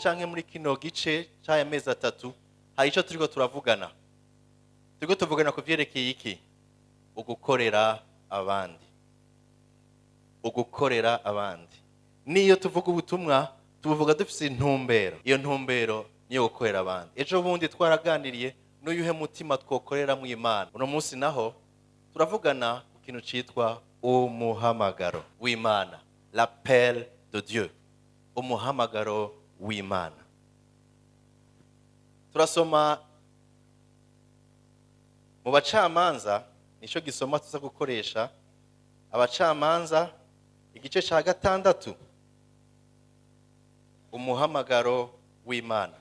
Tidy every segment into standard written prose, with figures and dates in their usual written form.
canke muri kino gice c'aya mezi atatu hari ico turiko turavugana. Turiko tuvugana ku vyerekeye iki? Ugukorera abandi. Ugukorera abandi. Niyo tuvuga ubutumwa tuvuga dufise intumbero. Iyo ntumbero niyo gukorera abandi. Ejo bundi twaraganiriye n'uyuhe mutima twokorera mu Imana. Uno munsi naho turavugana ku kintu citwa umuhamagaro w'Imana, l'appel de Dieu. Umuhamagaro w'Imana. Turasoma mu bacamanza, nico gisoma tuza gukoresha. Abacamanza igice ca 6. Umuhamagaro w'Imana.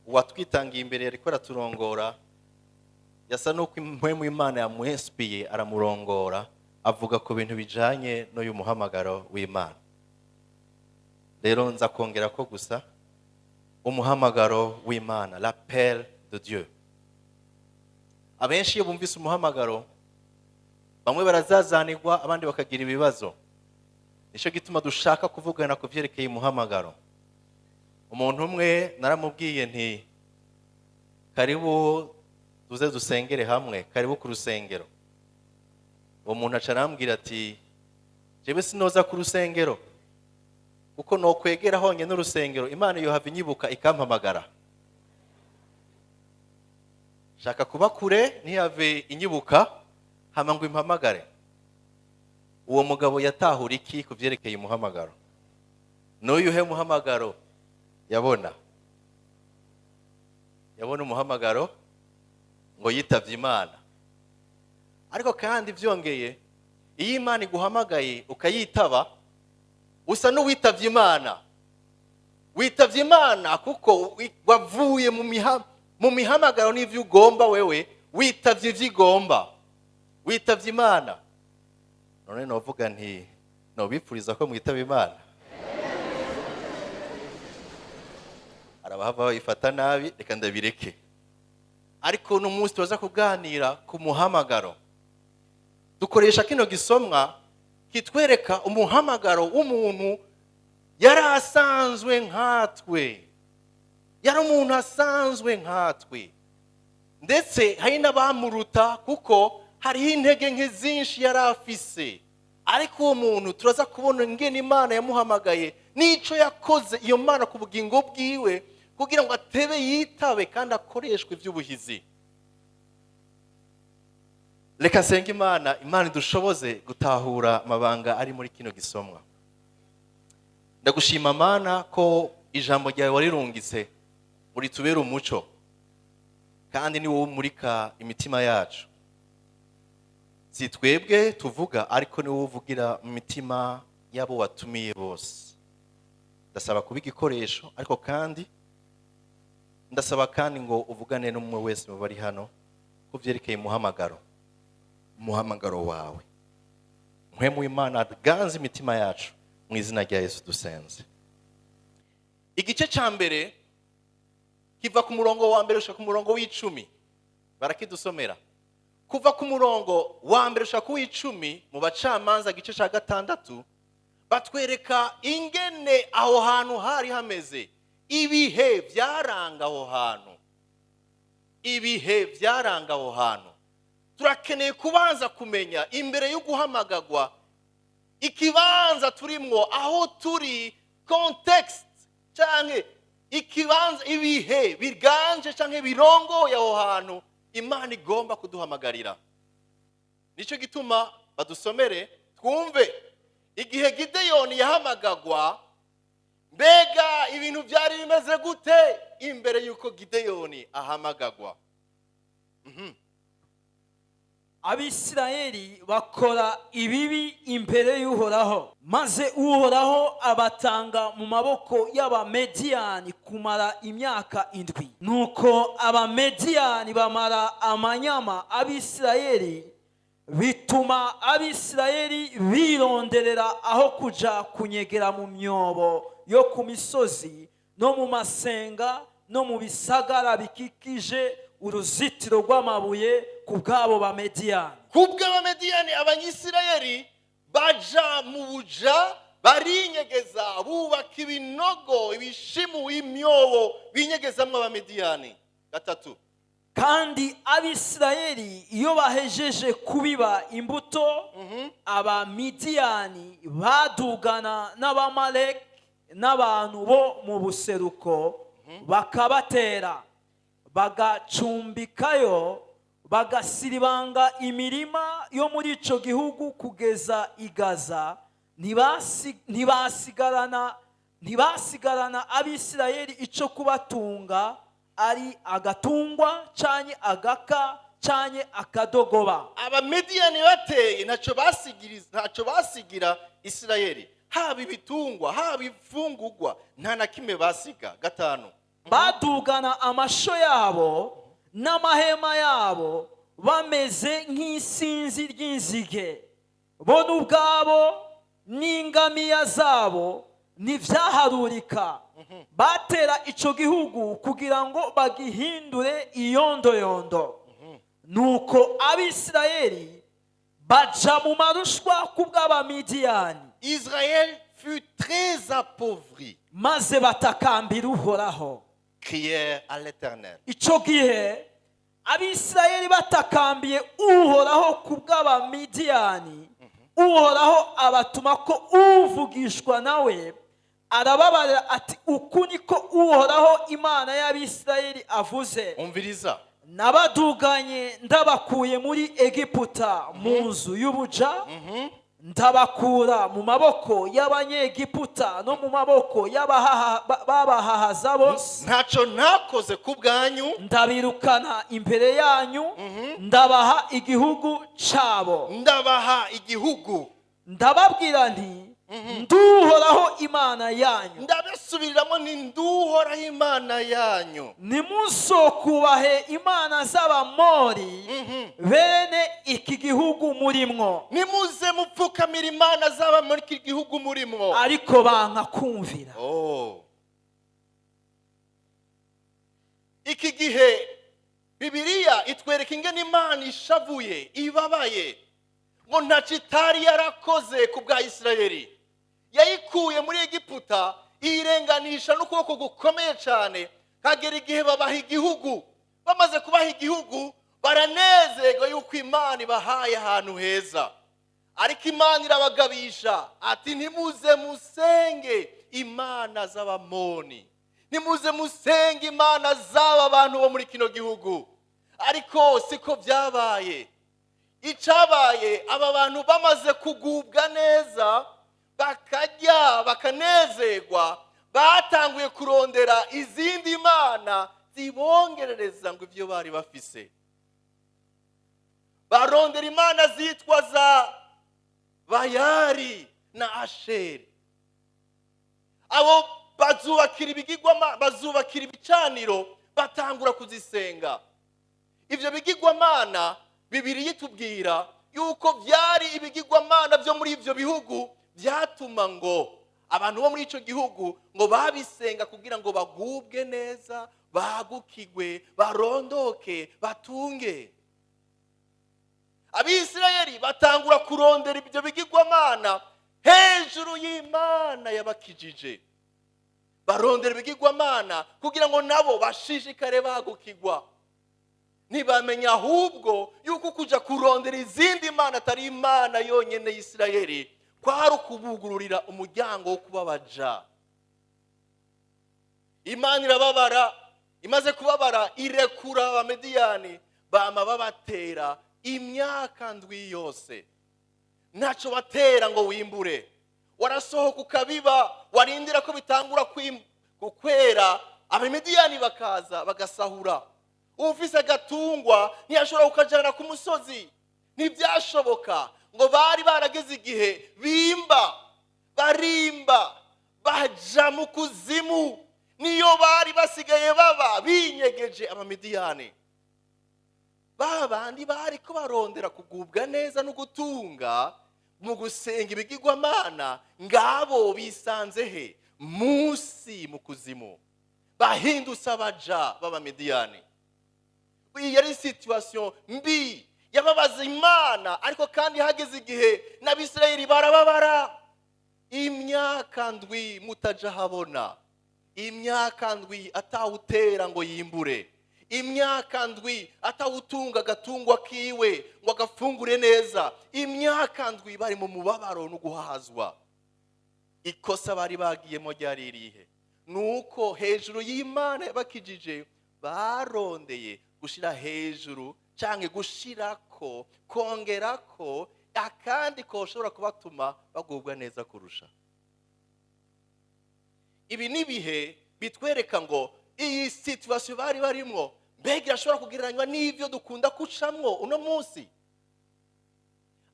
Uwatwitangiye imbere yariko araturongora, yasa nuko impwemu y'Imana yamuinspiye aramurongora, avuga ku bintu bijanye n'uyu muhamagaro w'Imana. Rero nza kongera ko gusa umuhamagaro w'Imana, l'appel de Dieu. Abenshi iyo bumvise umuhamagaro, bamwe barazazanirwa abandi bakagira ibibazo. Nico gituma dushaka kuvugana ku vyerekeye umuhamagaro. Umuntu umwe naramubwiye nti karibu tuze dusengere hamwe, karibu ku rusengero. Uwo muntu aca arambwira ati jewe sinoza ku rusengero kuko no kwegera honye n'urusengero Imana yohava inyibuka ikampamagara. Shaka kuba kure ntiyave inyibuka hama ngo impamagare. Uwo mugabo yatahura iki ku vyerekeye umuhamagaro? N'uyuhe muhamagaro yabona? Yabona umuhamagaro ngo yitavye Imana. Ariko kandi vyongeye, iyo Imana iguhamagaye ukayitaba, usa n'uwitavye Imana. Witavye Imana kuko wavuye mu mihamagaro n'ivyo ugomba wewe, witavye ivyo igomba. Witavye Imana. None novuga nti nobipfuriza ko mwitaba Imana. Arabahava bayifata nabi, reka ndabireke. Ariko no munsi tuza kuganira ku muhamagaro. Dukoresha kino gisomwa kitwereka umuhamagaro w'umuntu yari asanzwe nkatwe. Yari umuntu asanzwe nkatwe. Ndetse hari n'abamuruta kuko hariho intege nke zinshi yari afise. Ariko uwo muntu turaza kubona ingene Imana yamuhamagaye n'ico yakoze iyo Mana ku bugingo bwiwe kugira ngo atebe yitabe kandi akoreshwe ivy'ubuhizi. Reka senga Imana idushoboze gutahura amabanga ari muri kino gisomwa. Ndagushima Mana ko ijambo ryawe warirungitse muri tubera umuco kandi ni wowe umurika imitima yacu. Si twebwe tuvuga ariko ni wowe uvugira mu mitima yabo watumiye bose. Ndasaba kuba igikoresho ariko kandi ndasaba kandi ngo uvugane n'umwe wese mu bari hano ku vyerekeye umuhamagaro wawe. Mpwemu w'Imana aganze imitima yacu mu izina rya Yesu dusenze. Igice ca mbere kiva ku murongo wa mbere ushaka ku murongo w'10. Barakidusomera. Kuva ku murongo wa mbere ushaka ku w'10 mu bacamanza igice ca 6 batwereka ingene aho hantu hari hameze. Ibihe byaranga aho hantu. Ibihe byaranga aho hantu. Turakeneye kubanza kumenya imbere yo guhamagagwa ikibanza turimwo, aho turi, context canke ikibanza, ibihe biganje canke birongoye aho hantu Imana igomba kuduhamagarira. Nico gituma badusomere twumve igihe Gideyoni yahamagagwa, mbega ibintu byari bimeze gute imbere yuko Gideyoni ahamagagwa. Abisirayeli bakora ibibi imbere y'Uhoraho, maze Uhoraho abatanga mu maboko y'Abamediyani kumara imyaka 7. Nuko Abamediyani bamara amanyama Abisirayeli, bituma Abisirayeli bironderera aho kuja kunyegera mu myobo yo ku misozi no mu masenga no mu bisagara bikikije uruzitiro rw'amabuye kubwabo Bamediyani. Kubw'Abamediyani Abanyisirayeli baja mu buja barinyegeza bubaka ibinogo ibishimu imyobo binyegezamwo abamidiyani. Gatatu, kandi abisirayeli iyo bahejeje kubiba imbuto abamidiyani badugana n'abamaleki n'abantu bo mu buseruko bakabatera bagacumbikayo bagasiribanga imirima yo muri ico gihugu kugeza igaza. ntibasigarana abisirayeli ico kubatunga ari agatungwa canke agaka canke akadogoba. abamidiyani bateye ntaco basigira Isirayeli, haba ibitungwa haba ifungurwa, nta na kimwe basiga. Gatanu, badugana amasho yabo n'amahema yabo bameze nk'isinzi ry'inzige, bo n'ubwabo n'ingamiya zabo ntivyaharurika. batera ico gihugu kugira ngo bagihindure iyondoyondo. nuko abisirayeli baja mu marushwa kubw'abamidiyani. Israël fut très appauvri. maze batakambira Uhoraho, Crièrent à l'Éternel. ico gihe abisirayeli batakambiye Uhoraho kubw'abamidiyani, Uhoraho abatuma ko uvugishwa nawe arababarira ati, uku niko Uhoraho Imana y'Abisirayeli avuze, Umviriza. nabaduganye ndabakuye muri Egiputa mu nzu y'ubuja, ndabakura mu maboko y'abanyegiputa no mu maboko y'ababahahaza bose. Ntaco ntakoze ku bwanyu, ndabirukana imbere yanyu, ndabaha igihugu cabo. ndabaha igihugu. ndababwira nti, nduhoraho Imana yanyu. ndabisubiriramo ni nduhoraho Imana yanyu. Nimuzokubahe imana z'Abamori bene iki gihugu murimwo. Nimuze mupfukamira imana zaba muri iki gihugu murimwo. ariko banka kumvira. Iki gihe Bibiliya itwereka ingene Imana ishavuye ibabaye, ngo ntaco itari yarakoze ku bwa Isirayeli. Yayikuye muri Egiputa irenganisha n'ukuboko gukomeye cyane, kagera igihe babaha igihugu. Bamaze kubaha igihugu baranezerwa yuko Imana ibahaye ahantu heza, ariko Imana irabagabisha ati, ntimuze musenge imana z'Abamoni, nimuze musenge imana z'aba bantu bo muri kino gihugu. Ariko siko byabaye. Icabaye, aba bantu bamaze kugubwa neza, bakarya bakanezerwa, batanguye kurondera izindi mana zibongerereza ngo ibyo bari bafise. Barondera imana zitwa za Bayari na Asheri. Abo bazubakira ibicaniro, batangura kuzisenga. Ivyo bigirwamana Bibiliya itubwira yuko byari ibigirwamana byo muri ivyo bihugu, byatuma ngo abantu bo muri ico gihugu ngo babisenga kugira ngo bagubwe neza, bagukigwe, barondoke, batunge. Abisirayeli batangura kurondera ibyo bigirwamana hejuru y'Imana yabakijije. Barondera ibigirwamana kugira ngo nabo bashishikare bagukigwa. Ntibamenya ahubwo yuko kuja kurondera izindi mana atari Imana yonyene y'Isirayeli kwari ukubugururira umuryango wo kubabaja. Imana irababara, imaze kubabara irekura abamidiyani, bama babatera imyaka ndwi yose. Ntaco batera ngo wimbure. Warasohoka ukabiba, warindira ko bitangura kwera, abamidiyani bakaza bagasahura. Ufise agatungwa ntiyashobora kukajana ku musozi, ntibyashoboka. Ngo bari barageze igihe barimba baja mu kuzimu, niyo bari basigaye baba binyegeje abamidiyani. Babandi bari ko barondera kugubwa neza no gutunga mu gusenga ibigirwamana, ngabo bisanze he? Musi mu kuzimu, bahindutse abaja b'abamidiyani. Iyi yari situation mbi yababaza Imana, ariko kandi hageze igihe n'Abisirayeli barababara. imyaka ndwi mutaja habona, imyaka ndwi atawutera ngo yimbure, imyaka ndwi atawutunga agatungwa kiwe ngo agafungure neza, imyaka ndwi bari mu mubabaro no guhazwa. Ikosa bari bagiyemo ryari irihe? Nuko hejuru y'Imana yabakijije barondeye gushira hejuru canke gushirako, kongerako akandi ko ushobora kubatuma bagubwa neza kurusha. Ibi nibihe bitwereka ngo iyi situation bari barimo mbega irashobora kugereranywa n'ivyo dukunda kucamwo uno munsi.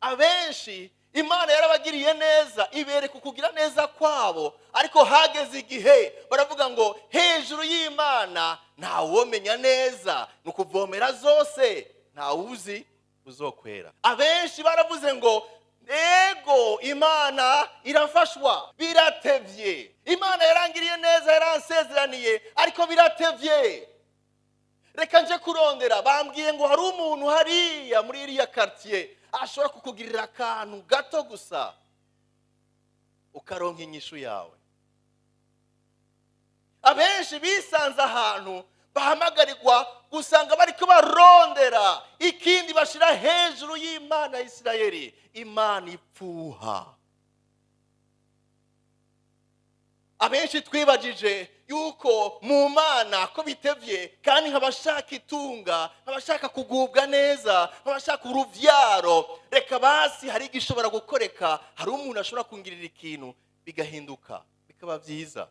Abenshi Imana yarabagiriye neza, ibereka kugira neza kwabo, ariko hageze igihe baravuga ngo hejuru y'Imana nta womenya neza, nukuvomera zose nta uzi uzokwera. Abenshi baravuze ngo ego Imana irafashwa, biratevye. Imana yarangiriye neza, yaransezeraniye, ariko biratevye. Reka nje kurondera, bambwiye ngo hari umuntu hariya muri iriya quartier ashobora kukugirira akantu gato gusa ukaronka inyishu yawe. Abenshi bisanze ahantu bahamagarirwa gusanga bariko barondera ikindi bashira hejuru y'Imana ya Isirayeli, Imana ipfuha. Abenshi twibagije yuko mu Mana ko bitevye, kandi nkabashaka itunga, nkabashaka kugubwa neza, nkabashaka uruvyaro, reka basi hari igishobora gukoreka, hari umuntu ashobora kungirira ikintu bigahinduka bikaba vyiza.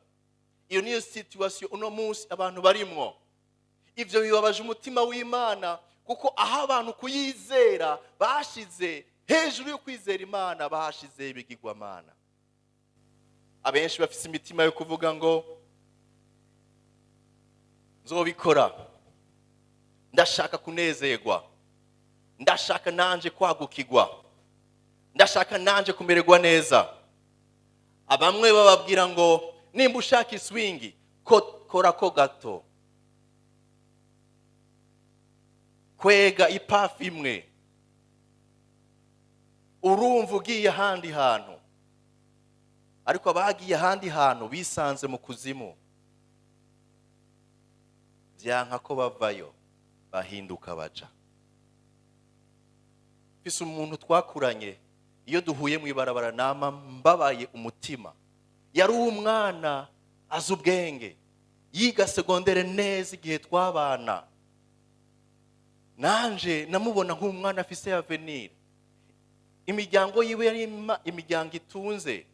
Iyo niyo situation uno munsi abantu barimwo. Ivyo bibabaje umutima w'Imana, kuko aho abantu kuyizera bashize hejuru yo kwizera Imana, bashize ibigirwamana. Abenshi bafise imitima yo kuvuga ngo nzobikora, ndashaka kunezerwa, ndashaka nanje kwagukirwa, ndashaka nanje kumererwa neza. Abamwe bababwira ngo nimba ushaka iswingi kora ko gato, kwega ipafu imwe, urumva ugiye ahandi hantu. Ariko abagiye ahandi hantu bisanze mu kuzimu, vyanka ko bavayo, bahinduka baja. Fise umuntu twakuranye, iyo duhuye mu ibarabara nama mbabaye umutima. Yari umwana azi ubwenge, yiga segondere neza igihe twabana. Nanje namubona nk'umwana afise avenir. Imiryango yiwe yari imiryango itunze.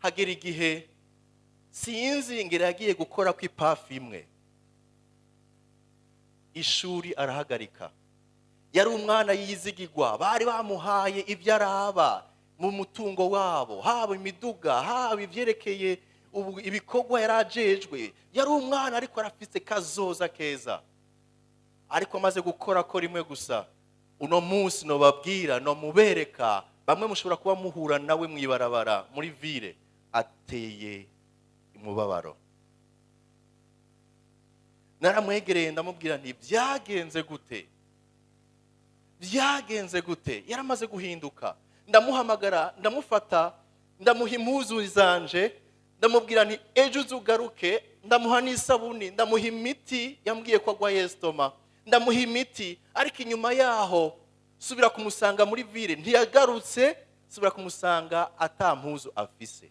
Hagera igihe sinzi ngera yagiye gukora ku ipafu imwe, ishuri arahagarika. Yari umwana yizigirwa, bari bamuhaye ibyo araba mu mutungo wabo, haba imiduga, haba ivyerekeye ibikorwa yarajejwe. Yari umwana ariko arafise kazoza keza. Ariko amaze gukora ko rimwe gusa, uno munsi no babwira, no mubereka, bamwe mushobora kuba muhura nawe mwibarabara muri ville, ateye umubabaro. Naramwegereye ndamubwira nti byagenze gute? Byagenze gute? Yaramaze guhinduka. Ndamuhamagara, ndamufata, ndamuha impuzu zanje, ndamubwira nti ejo uzugaruke, ndamuha n'isabuni, ndamuha imiti, yambwiye ko agwaye estoma, ndamuha imiti. Ariko inyuma yaho subira kumusanga muri ville, ntiyagarutse, subira kumusanga atampuzu afise.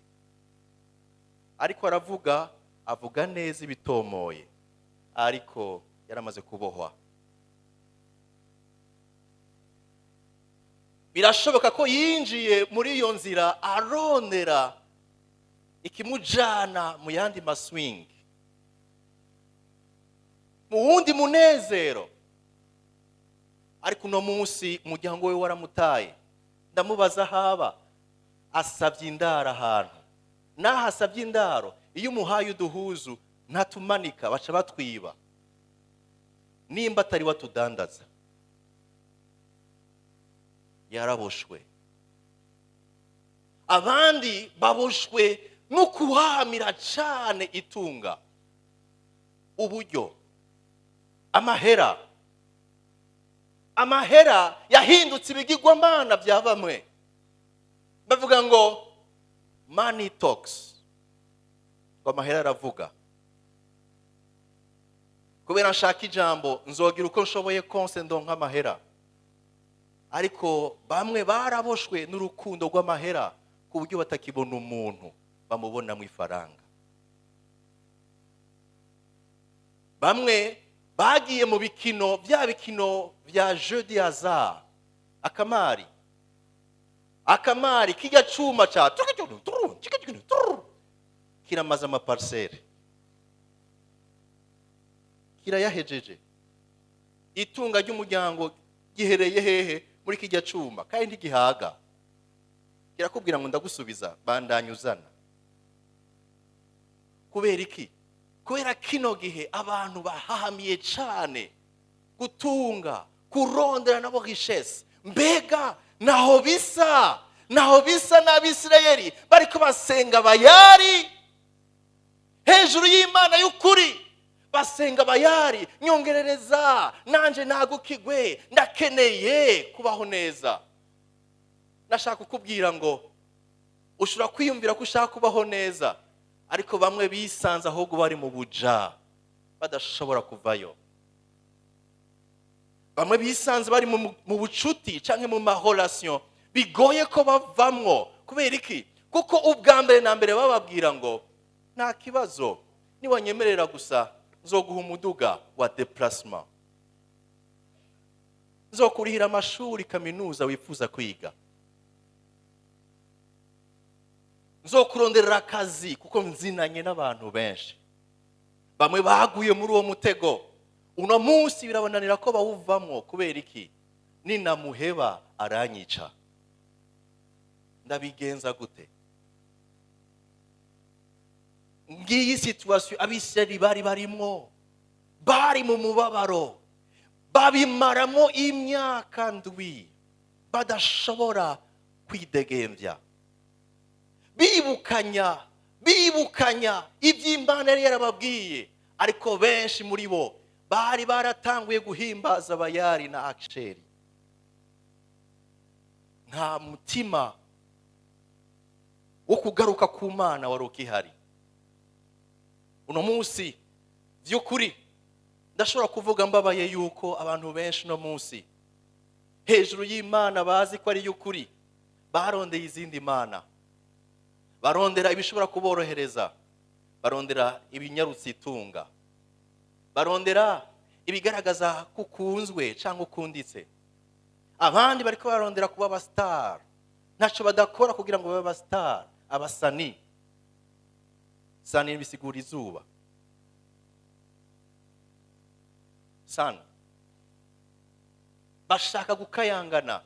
Ariko aravuga, avuga neza ibitomoye, ariko yaramaze kubohwa. Birashoboka ko yinjiye muri iyo nzira arondera ikimujana mu yandi maswing, mu wundi munezero. Ariko uno munsi umuryango we waramutaye. Ndamubaza haba, asavye indaro ahantu. Naho asavye indaro, iyo umuhaye uduhuzu ntatumanika, baca batwiba. Nimba atari watudandaza. Yaraboshwe. Abandi baboshwe no kuhamira cane itunga, uburyo, amahera yahindutse ibigirwamana bya bamwe. Bavuga ngo money talks, ngo amahera aravuga. Kubera nshaka ijambo nzogira uko nshoboye konse ndonka amahera. Ariko bamwe baraboshwe n'urukundo rw'amahera ku buryo batakibona umuntu, bamubona mu ifaranga. Bamwe bagiye mu bikino, bya bikino bya jeu de hasard, akamari kijya cuma cha kiramaza amaparcelle, kirayahejeje. Itunga ry'umuryango gihereye hehe muri kijya cuma kandi gihaga, kirakubwira ngo ndagusubiza bandanyuzana. Kubera iki? Kubera kino gihe abantu bahahamiye cyane gutunga, kurondera nabo richesse. Mbega naho bisa n'Abisirayeli bariko basenga Bayali hejuru y'Imana y'ukuri. Basenga Bayali, nyongerereza nanje nagukigwe, ndakeneye kubaho neza. Nashaka kukubwira ngo ushobora kwiyumvira ko ushaka kubaho neza, ariko bamwe bisanze ahubwo bari mu buja badashobora kuvayo. Bamwe bisanze bari mu bucuti canke mu maholation bigoye ko bavamwo. Kubera iki? Kuko ubwa mbere na mbere bababwira ngo nta kibazo, niwanyemerera gusa nzoguha umuduga wa déplacement, nzokurihira amashuri kaminuza wifuza kwiga, nzokuronderera akazi kuko nzinanye n'abantu benshi. Bamwe baguye muri uwo mutego, uno munsi birabananira ko bawuvamwo. Kubera iki? Ninamuheba aranyica, ndabigenza gute? Ngiyi situation Abisirayeli bari barimo, bari mu mubabaro, babimaramo imyaka ndwi badashobora kwidegembya, bibukanya iby'Imana yari yarababwiye. Ariko benshi muri bo bari baratanguye guhimbaza Bayali na Asheri. Nta mutima wo kugaruka ku Mana wari ukihari. Uno munsi by'ukuri ndashobora kuvuga mbabaye yuko abantu benshi no munsi hejuru y'Imana bazi ko ari y'ukuri barondeye izindi mana, barondera ibishobora kuborohereza, barondera ibinyarutse itunga, barondera ibigaragaza kukunzwe cyangwa ukunditse. Abandi bariko barondera kuba abastar, ntaco badakora kugira ngo babe abastar. Abasani sani bisigura izuba, sana bashaka gukayangana.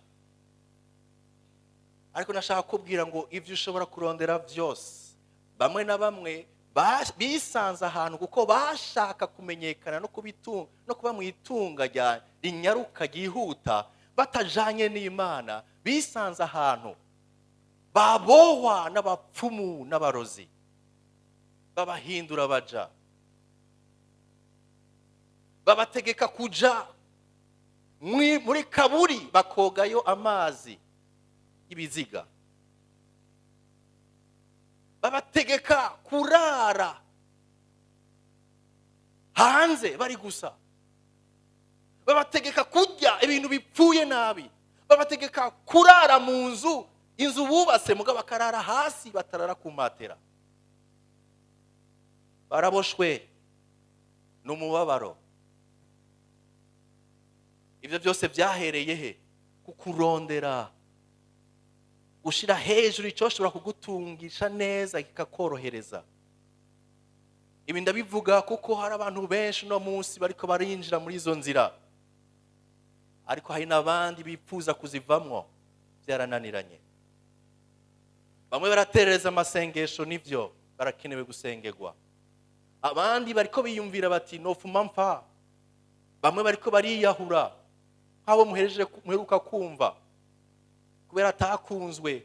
Ariko nashaka kubwira ngo ivyo ushobora kurondera byose, bamwe na bamwe bisanze ahantu kuko bashaka kumenyekana no kuba mu itunga rya inyaruka gihuta, batajanye n'Imana. Bisanze ahantu babohwa n'abapfumu n'abarozi, babahindura baja, babategeka kuja muri kaburi bakogayo amazi ibiziga, babategeka kurara hanze bari gusa, babategeka kurya ibintu bipfuye nabi, babategeka kurara mu inzu bubase mugabo bakarara hasi, batarara ku matera. Baraboshwe n'umubabaro. Ibyo byose byahereye he? Kukurondera, gushira hejuru icyo ushobora kugutungisha neza kikakorohereza. Ibi ndabivuga kuko hari abantu benshi no munsi bariko barinjira muri izo nzira, ariko hari n'abandi bifuza kuzivamwo byarananiranye. Bamwe baraterereza amasengesho, nivyo barakenewe gusengerwa. Abandi bariko biyumvira bati nofuma mpfa. Bamwe bariko bariyahura habo muheruka kumva, kubera atakunzwe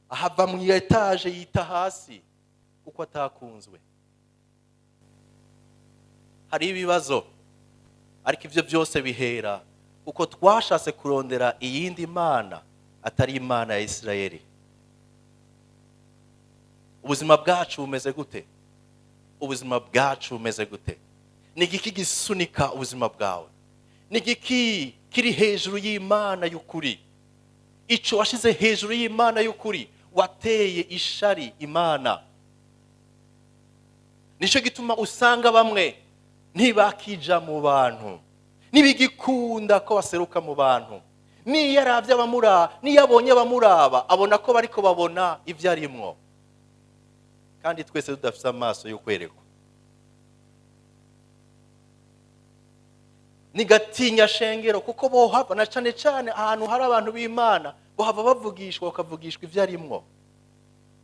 ahava mu etage yita hasi kuko atakunzwe. Hari ibibazo, ariko ivyo byose bihera kuko twashatse kurondera iyindi mana atari Imana ya Isirayeli. ubuzima bwacu bumeze gute? Ubuzima bwacu bumeze gute? Ni igiki gisunika ubuzima bwawe? Ni igiki kiri hejuru y'Imana y'ukuri? Ico washize hejuru y'Imana y'ukuri wateye ishari Imana. Nico gituma usanga bamwe ntibakija mu bantu, ntibigikunda ko baseruka mu bantu. Niyo yaravye abamuraba, niyo abonye abamuraba abona ko bariko babona ivyo arimwo, kandi twese tudafise amaso yo kwerekwa. Nigatinya shengero kuko bohava na cane cane ahantu hari abantu b'Imana bohava bavugishwa bakavugishwa ivyo arimwo.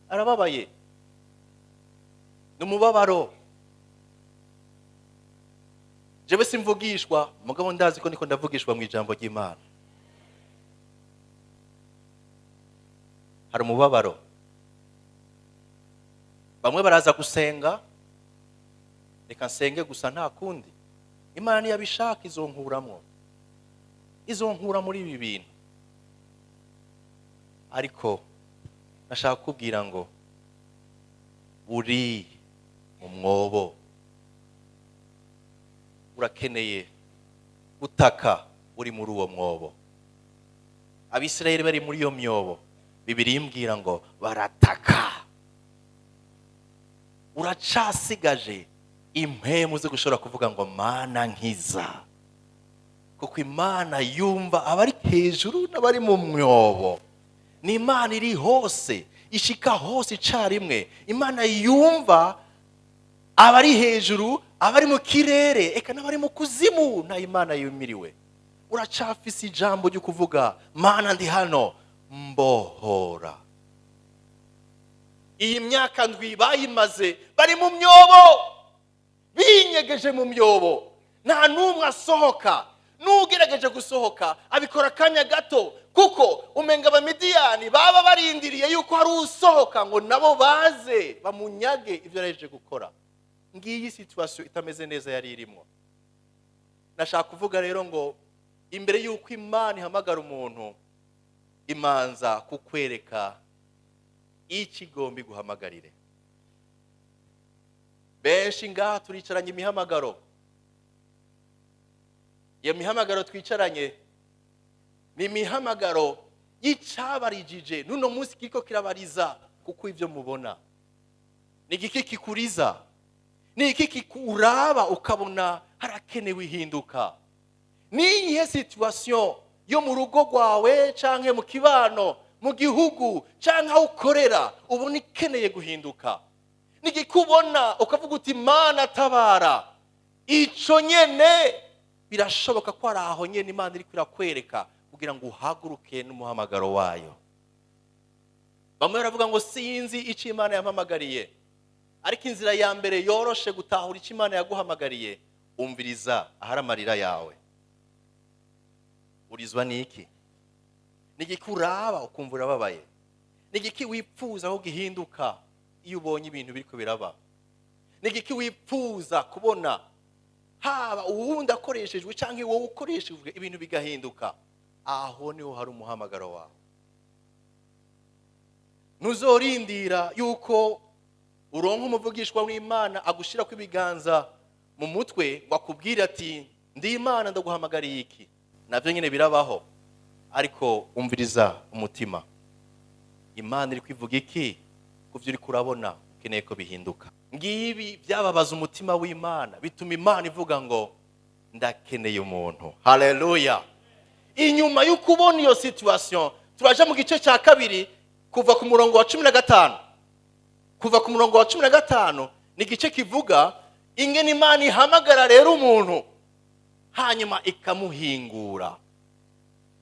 Arababaye, n'umubabaro. Jewe simvugishwa, mugabo ndazi ko niko ndavugishwa mu ijambo ry'Imana. Hari umubabaro. Bamwe baraza gusenga, reka nsenge gusa nta kundi. Imana niyabishaka izonkuramwo, izonkura muri ibi bintu. Ariko nashaka kubwira ngo uri mu mwobo, urakeneye gutaka uri muri uwo mwobo. Abisirayeli bari muri iyo myobo, Bibiliya imbwira ngo barataka. Uracasigaje impemu zo gushobora kuvuga ngo Mana nkiza, kuko Imana yumva abari hejuru n'abari mu myobo. Ni Imana iri hose, ishika hose icarimwe. Imana yumva abari hejuru, abari mu kirere, eka n'abari mu kuzimu. Na Imana yumiriwe. Uracafise ijambo ryo kuvuga Mana ndi hano, mbohora. Iyi myaka ndwi bayimaze bari mu myobo, binyegeje mu myobo, nta numwe asohoka. N'ugerageje gusohoka abikora kanya gato, kuko umenga abamidiyani baba barindiriye yuko hari usohoka ngo nabo baze bamunyage ivyo yareje gukora. Ngiyi situation itameze neza yari irimo. Nashaka kuvuga rero ngo imbere yuko Imana ihamagara umuntu, imanza kukwereka ikigombi guhamagarire. Benshi ngaha turicaranye imihamagaro. Iyo mihamagaro twicaranye ni mihamagaro yicabarijije nuno munsi kiko kirabariza, kuko ivyo mubona ni igiki kikuriza, ni igiki kikuraba ukabona harakenewe ihinduka. Ni iyihe situation yo mu rugo rwawe canke mu kibano, mu gihugu canke aho ukorera ubona ikeneye guhinduka? Ni igikubona ukavuga uti Mana tabara. Ico nyene birashoboka ko ari aho nyene Imana iri kwirakwereka kugira ngo uhaguruke n'umuhamagaro wayo. Bamwe baravuga ngo sinzi ico Imana yampamagariye, ariko inzira ya mbere yoroshe gutahura ico Imana yaguhamagariye, umviriza ahari amarira yawe. Urizwa niki? Nigikuraba ukumva urababaye? Nigiki wipfuza aho gihinduka iyo ubonye ibintu biriko biraba? Nigiki wipfuza kubona haba uwundi akoreshejwe canke wowe ukoreshejwe ibintu bigahinduka? Aho niho hari umuhamagaro wawe. Ntuzorindira yuko uronka umuvugishwa w'Imana agushira kw'ibiganza mu mutwe ngo akubwire ati ndi Imana ndaguhamagariye iki. Navyo nyene birabaho, ariko umviriza umutima. Imana iri kwivuga iki kuvyo uri kurabona ukeneye ko bihinduka. Ngibi byababaza umutima w'Imana, bituma Imana ivuga ngo ndakeneye umuntu. Haleluya. Inyuma y'ukubona iyo situation turaje mu gice cya kabiri kuva ku murongo wa 15. Kuva ku murongo wa 15 ni igice kivuga ingene Imana ihamagara rero umuntu hanyuma ikamuhingura.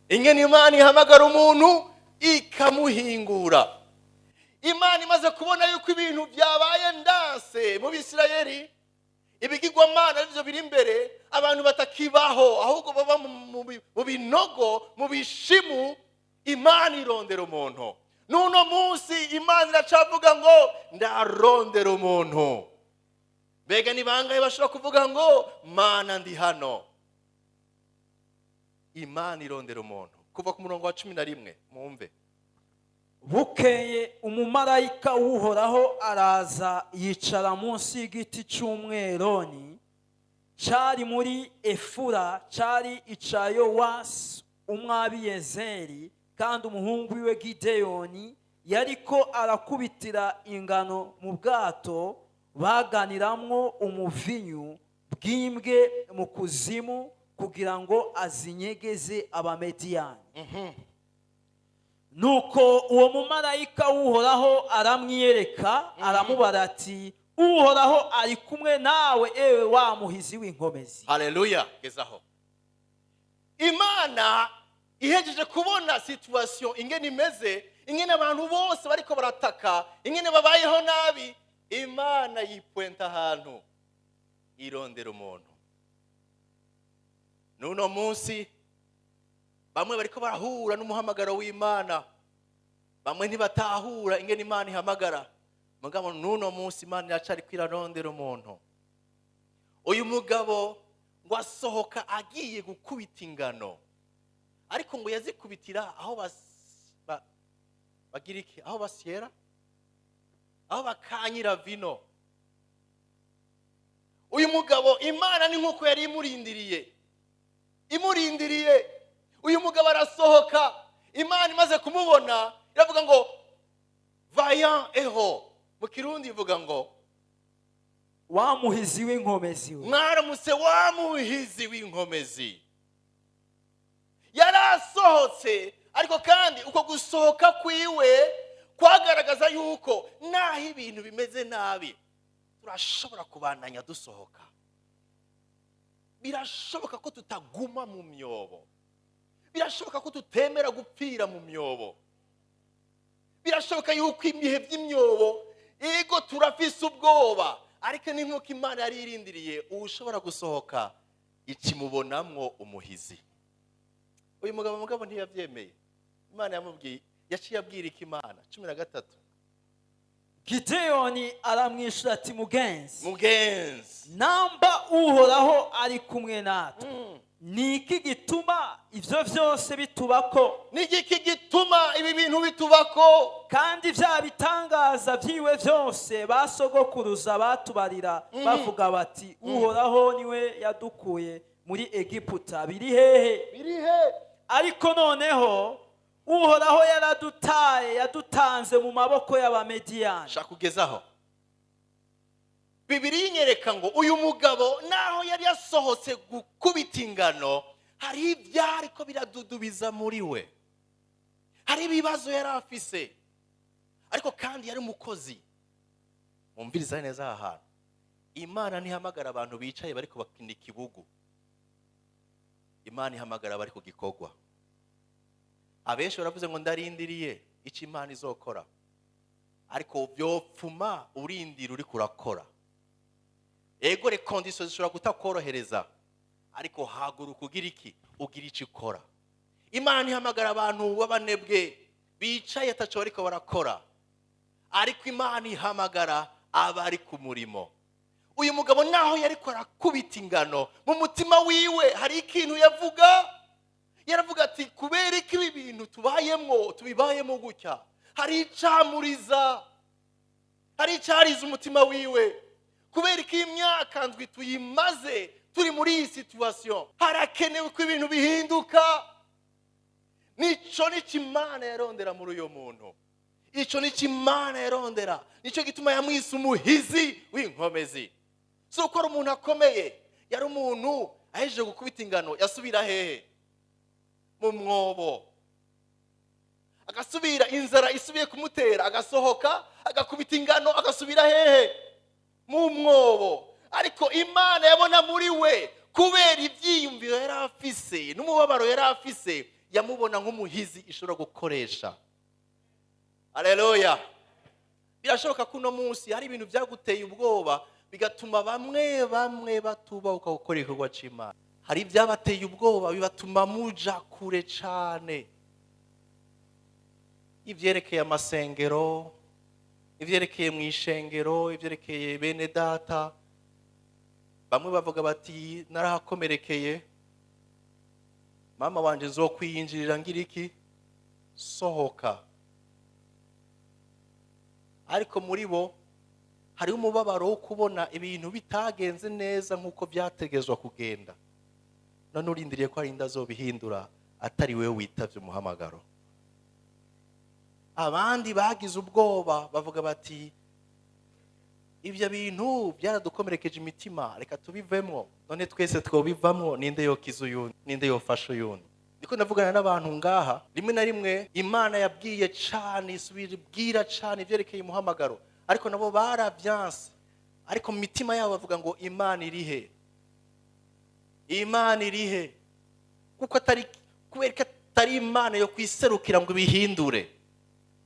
Ingene Imana ihamagara umuntu ikamuhingura. Imana imaze kubona yuko ibintu byabaye ndanse mu Bisirayeli, ibigirwamana arivyo biri imbere, abantu batakibaho ahubwo baba mu binogo, mu bishimu. Imana irondera umuntu. Nuno munsi Imana iracavuga ngo ndarondera umuntu. Mbega ni bangahe bashobora kuvuga ngo Mana ndi hano? Imana irondera umuntu. Kuva ku murongo wa 11 mwumve. bukeye umumarayika w'uhoraho araza yicara munsi y'igiti cy'umweroni cyari muri efura, cyari ica yowasi umwabiyezeri, kandi umuhungu wiwe gideyoni yariko arakubitira ingano mu bwato baganiramwo umuvinyu bw'imbwe mu kuzimu kugira ngo azinyegeze abamediyani. Nuko uwo mumarayika w'uhoraho aramwiyereka, aramubara ati, uhoraho ari kumwe nawe, ewe wa muhizi w'inkomezi. Haleluya. Gezaho Imana ihejeje kubona situation ingene imeze, ingene abantu bose bariko barataka, ingene babayeho nabi, Imana yipointa ahantu irondera umuntu. Nuno munsi bamwe bariko barahura n'umuhamagaro w'Imana, bamwe ntibatahura ingene Imana ihamagara. Mugabo nuno munsi Imana iracari kwirarondera umuntu. Uyu mugabo ngo asohoka agiye gukubita ingano, ariko ngo yazikubitira aho bagira iki, aho basyera, aho bakanyira vino. Uyu mugabo Imana ni nkuko yari imurindiriye. Uyu mugabo arasohoka, Imana imaze kumubona iravuga ngo vayan eho, mu Kirundi ivuga ngo wa muhizi w'inkomezi we. Mwaramutse wa muhizi w'inkomezi. Yarasohotse, ariko kandi uko gusohoka kwiwe kwagaragaza yuko naho ibintu bimeze nabi turashobora kubandanya dusohoka. Birashoboka ko tutaguma mu myobo, birashoboka ko tutemera gupfira mu myobo, birashoboka yuko ibihe by'imyobo ego turafise ubwoba, ariko ni nkuko Imana yari irindiriye ushobora gusohoka ikimubonamwo umuhizi. Uyu mugabo ntiyavyemeye. Imana yamubwiye, yaciye abwira iki Imana? 13 Gideyoni aramwishura ati, mugenzi, namba uhoraho ari kumwe natwe, niki gituma ivyo vyose bitubako? Niki gituma ibi bintu bitubako? Kandi vya bitangaza vyiwe vyose basogokuruza batubarira bavuga bati, uhoraho niwe yadukuye muri Egiputa, biri hehe? Ariko noneho uhoraho yadutanze mu maboko y'abamediyani. Shaka kugezaho Bibiliya inyereka ngo uyu mugabo naho yari yasohotse gukubita ingano, hari ibyariko biradudubiza muri we, hari ibibazo yari afise, ariko kandi yari umukozi. Mumviriza neza aha hantu, Imana ntihamagara abantu bicaye bariko bakina ikibugu. Imana ihamagara bari ku gikorwa. Abenshi baravuze ngo ndarindiriye icyo Imana izokora, ariko byopfuma urindira uri kurakora. Ego re conditions zishobora kutakorohereza, ariko haguruka ugira iki, ugira icyo ukora. Imana ihamagara abantu b'abanebwe bicaye ataco bariko barakora, ariko Imana ihamagara abari ku murimo. Uyu mugabo naho yariko arakubita ingano, mu mutima wiwe hari ikintu yaravuga ati, kubera iki ibi bintu tubibayemo gutya, hari icamuriza, hari icariza umutima wiwe. Kubera iki imyaka ndwi tuyimaze turi muri iyi situation, harakenewe ko ibintu bihinduka. Nico Imana yarondera muri uyo muntu, ico Imana yarondera, nico gituma yamwise umuhizi w'inkomezi. So ko ari umuntu akomeye, yari umuntu ahejeje gukubita ingano, yasubira hehe? Mu mwobo. Agasubira, inzara isubiye kumutera, agasohoka agakubita ingano, agasubira hehe? Mu mwobo. Ariko Imana yabona muri we, kubera ivyiyumviro yari afise n'umubabaro yari afise, yamubona nk'umuhizi ishobora gukoresha. Haleluya. Birashoboka kuno munsi hari ibintu byaguteye ubwoba bigatuma bamwe batubahuka gukora igikorwa c'Imana. Hari ibyabateye ubwoba bibatuma muja kure cane. Ivyerekeye amasengero, ivyerekeye mw'ishengero, ivyerekeye bene data. Bamwe bavuga bati narahakomerekeye, mama wanje nzokwiyinjirira ngira iki? Sohoka. ariko muri bo hariho umubabaro wo kubona ibintu bitagenze neza nk'uko byategezwa kugenda. None urindiriye ko arinda azobihindura atari wewe witavye umuhamagaro. Abandi bagize ubwoba bavuga bati ibyo bintu byaradukomerekeje imitima, reka tubivemo. None twese twobivamo, ninde yokiza uyundi, ninde yofasha uyundi? Ndiko ndavugana n'abantu ngaha, rimwe na rimwe Imana yabwiye cyane, isubira cyane ivyerekeye umuhamagaro, ariko nabo baravyanse. Ariko mu mitima yabo bavuga ngo Imana irihe, Imana irihe, kuko kubera atari Imana yo kwiserukira ngo bihindure.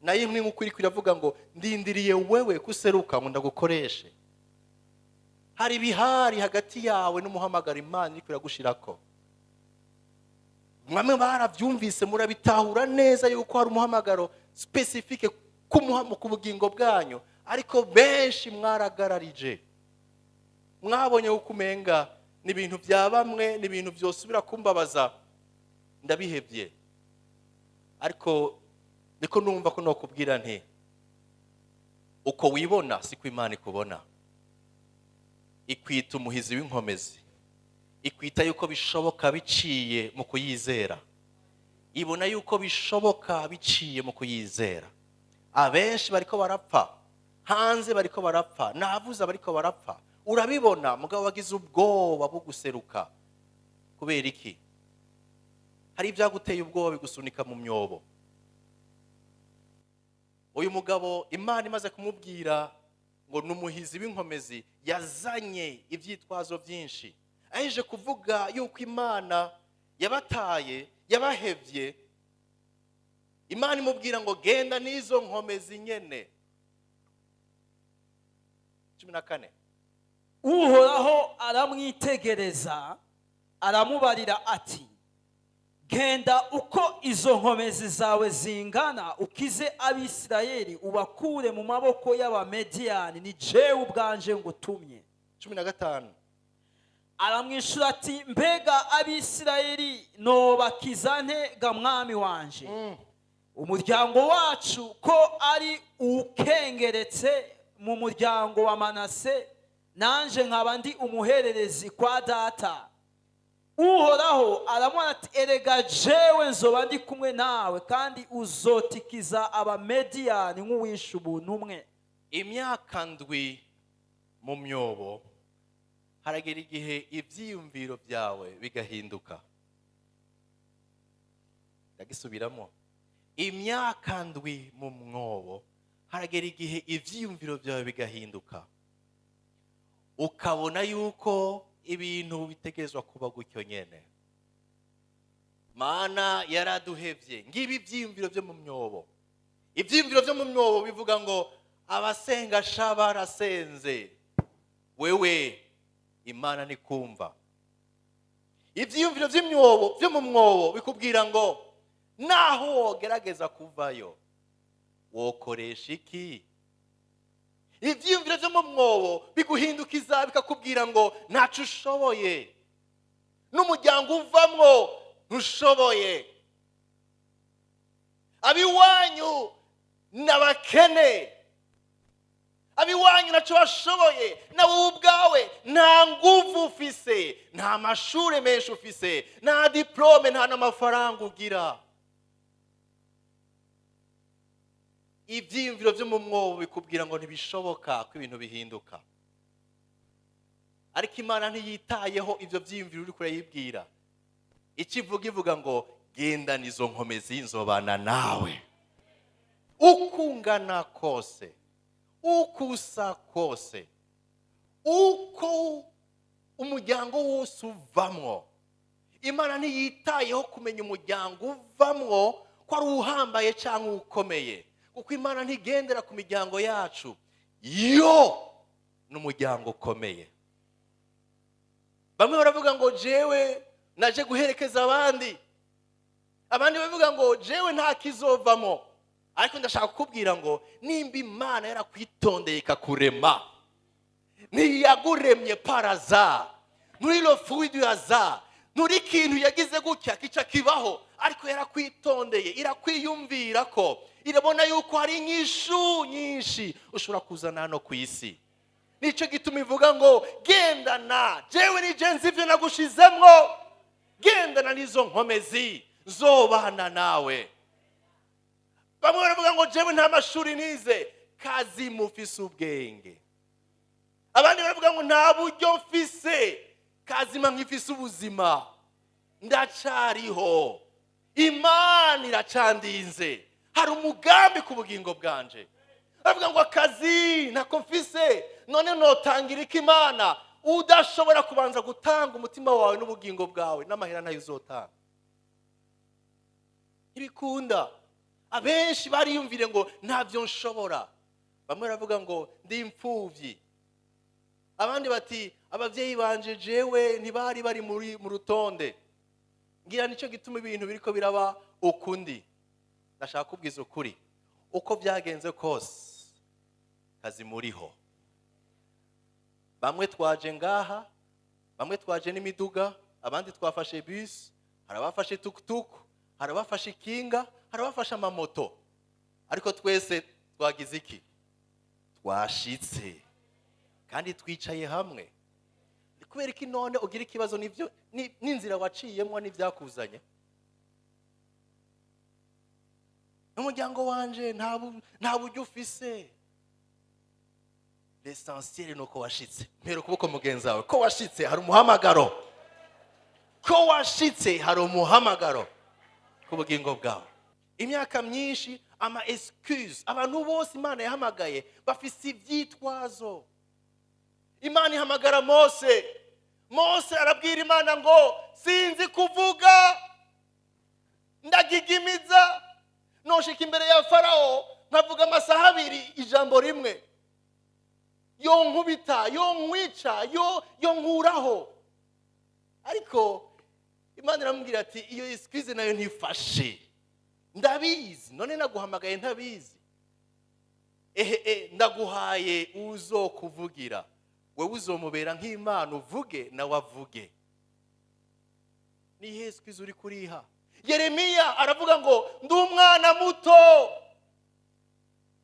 Nayo imwe mukuri kiravuga ngo ndindiriye wewe kuseruka ngo ndagukoreshe. Hari bihari hagati yawe n'umuhamagaro Imana iri kuragushirako. Mwamwe baravyumvise, murabitahura neza yuko hari umuhamagaro specifique ku bugingo bwanyu, ariko benshi mwaragararije. Mwabonye uko umenga ni ibintu bya bamwe, ni ibintu byosubira kumbabaza, ndabihebye. Ariko niko numva ko nokubwira nti uko wibona siko Imana ikubona. Ikwita umuhizi w'inkomezi, ikwita yuko bishoboka biciye mu kuyizera, ibona yuko bishoboka biciye mu kuyizera. Abenshi bariko barapfa hanze, bariko barapfa, navuze bariko barapfa, urabibona, mugabo wagize ubwoba bwo guseruka. Kubera iki? Hari ibyaguteye ubwoba bigusunika mu myobo. Uyu mugabo Imana imaze kumubwira ngo numuhizi w'inkomezi, yazanye ivyitwazo byinshi. Aje kuvuga yuko Imana yabataye, yabahevye. Imana imubwira ngo genda nizo nkomezi nyene. 14. Uhoraho aramwitegereza, aramubarira ati, genda uko izo nkomezi zawe zingana, ukize Abisirayeli ubakure mu maboko y'Abamediyani, ni jewe ubwanje ngutumye. 15. Aramwishura ati, mbega Abisirayeli nobakiza nte ga mwami wanje? Umuryango wacu ko ari ukengeretse mu muryango wa Manase, nanje nkaba ndi umuhererezi kwa data. Uhoraho aramubwira ati, erega jewe nzoba ndi kumwe nawe, kandi uzotikiza Abamediyani nk'uwishe ubuntu umwe. Imyaka ndwi mu myobo, haragera igihe ivyiyumviro byawe bigahinduka. Ndagisubiramo. Imyaka ndwi mu mwobo, haragera igihe ivyiyumviro byawe bigahinduka, ukabona yuko ibintu bitegezwa kuba gutyo nyene. Mana yaraduhevye. Ngibi ivyiyumviro byo mu myobo. Ivyiyumviro byo mu myobo bivuga ngo abasenga shabarasenze, wewe Imana ni kumva. Ivyiyumviro by'imyobo byo mu mwobo bikubwira ngo naho wogerageza kuvayo wokoresha iki? Ivyiyumviro byo mu mwobo biguhindukiza bikakubwira ngo ntacu ushoboye, n'umuryango uvamwo ntushoboye, abiwanyu n'abakene, abiwanyu naco bashoboye, nawe ubwawe nta nguvu ufise, nta mashure menshi ufise, nta diplome, nta n'amafaranga ugira. Ivyiyumviro byo mu mwobo bikubwira ngo ntibishoboka ko ibintu bihinduka. Ariko Imana ntiyitayeho ivyo vyiyumviro uri kurayibwira. Ivuga ngo genda nizo nkomezi nzobana nawe, ukungana kose, ukusa kose, uko umuryango wose uvamwo. Imana ntiyitayeho kumenya umuryango uvamwo ko ari uhambaye cyangwa ukomeye, kuko Imana ntigendera ku miryango yacu. Yo n'umuryango ukomeye. Bamwe baravuga ngo jewe naje guherekeza abandi, abandi bavuga ngo jewe nta kizovamo. Ariko ndashaka kukubwira ngo nimba Imana yarakwitondeye ikakurema, ntiyaguremye paraza, muri lo fruit du hasard, nturi ikintu yagize gutya kica kibaho, ariko yarakwitondeye, irakwiyumvira ko, irabona yuko hari inyishu nyinshi ushobora kuzana hano ku isi. Nicyo gituma ivuga ngo gendana, jewe ni jenzi ivyo nagushizemwo, gendana nizo nkomezi zobana nawe. Bamwe baravuga ngo jewe nta mashuri nize, kazi mufise ubwenge. Abandi baravuga ngo nta buryo mfise, kazima nkifise ubuzima, ndacariho, Imana iracandinze, hari umugambi ku bugingo bwanje. Baravuga ngo akazi ntako mfise, none notangira iki Imana? Udashobora kubanza gutanga umutima wawe n'ubugingo bwawe, n'amahera nayo uzotanga. Ibikunda abenshi bariyumvire ngo ntavyo nshobora. Bamwe baravuga ngo ndi impfuvyi, abandi bati abavyeyi banje jewe ntibari bari mu rutonde. Ngira nico gituma ibintu biriko biraba ukundi. Ndashaka kubwiza ukuri, uko byagenze kose kazi muriho. Bamwe twaje ngaha, bamwe twaje n'imiduga, abandi twafashe bus, harabafashe tuk-tuk, harabafashe kinga, harabafashe amamoto. Ariko twese twagize iki? Twashitse kandi twicaye hamwe. Kubera iki none ugira ikibazo n'ivyo n'inzira waciyemwo n'ivyakuzanye? Umuryango wanje nta buryo ufise. L'essentiel nuko washitse. Mpera kuboko mugenzi wawe ko washitse hari umuhamagaro. Ko washitse hari umuhamagaro ku bugingo bwawe. Imyaka myinshi ama excuse, abantu bose Imana yahamagaye bafise ivyitwazo. Imana ihamagara Mose. Mose arabwira Imana ngo sinzi kuvuga, ndagigimiza, noshika imbere ya Farao nkavuga amasaha abiri ijambo rimwe, yo nkubita, yo nkwica, yo nkuraho. Ariko Imana iramubwira ati iyo excuse nayo ntifashe, ndabizi, none naguhamagaye ntabizi. Ndaguhaye uzokuvugira, wewe uzomubera nk'Imana, uvuge nawe avuge. Ni excuse uri kuriha. Yeremiya aravuga ngo ndi umwana muto,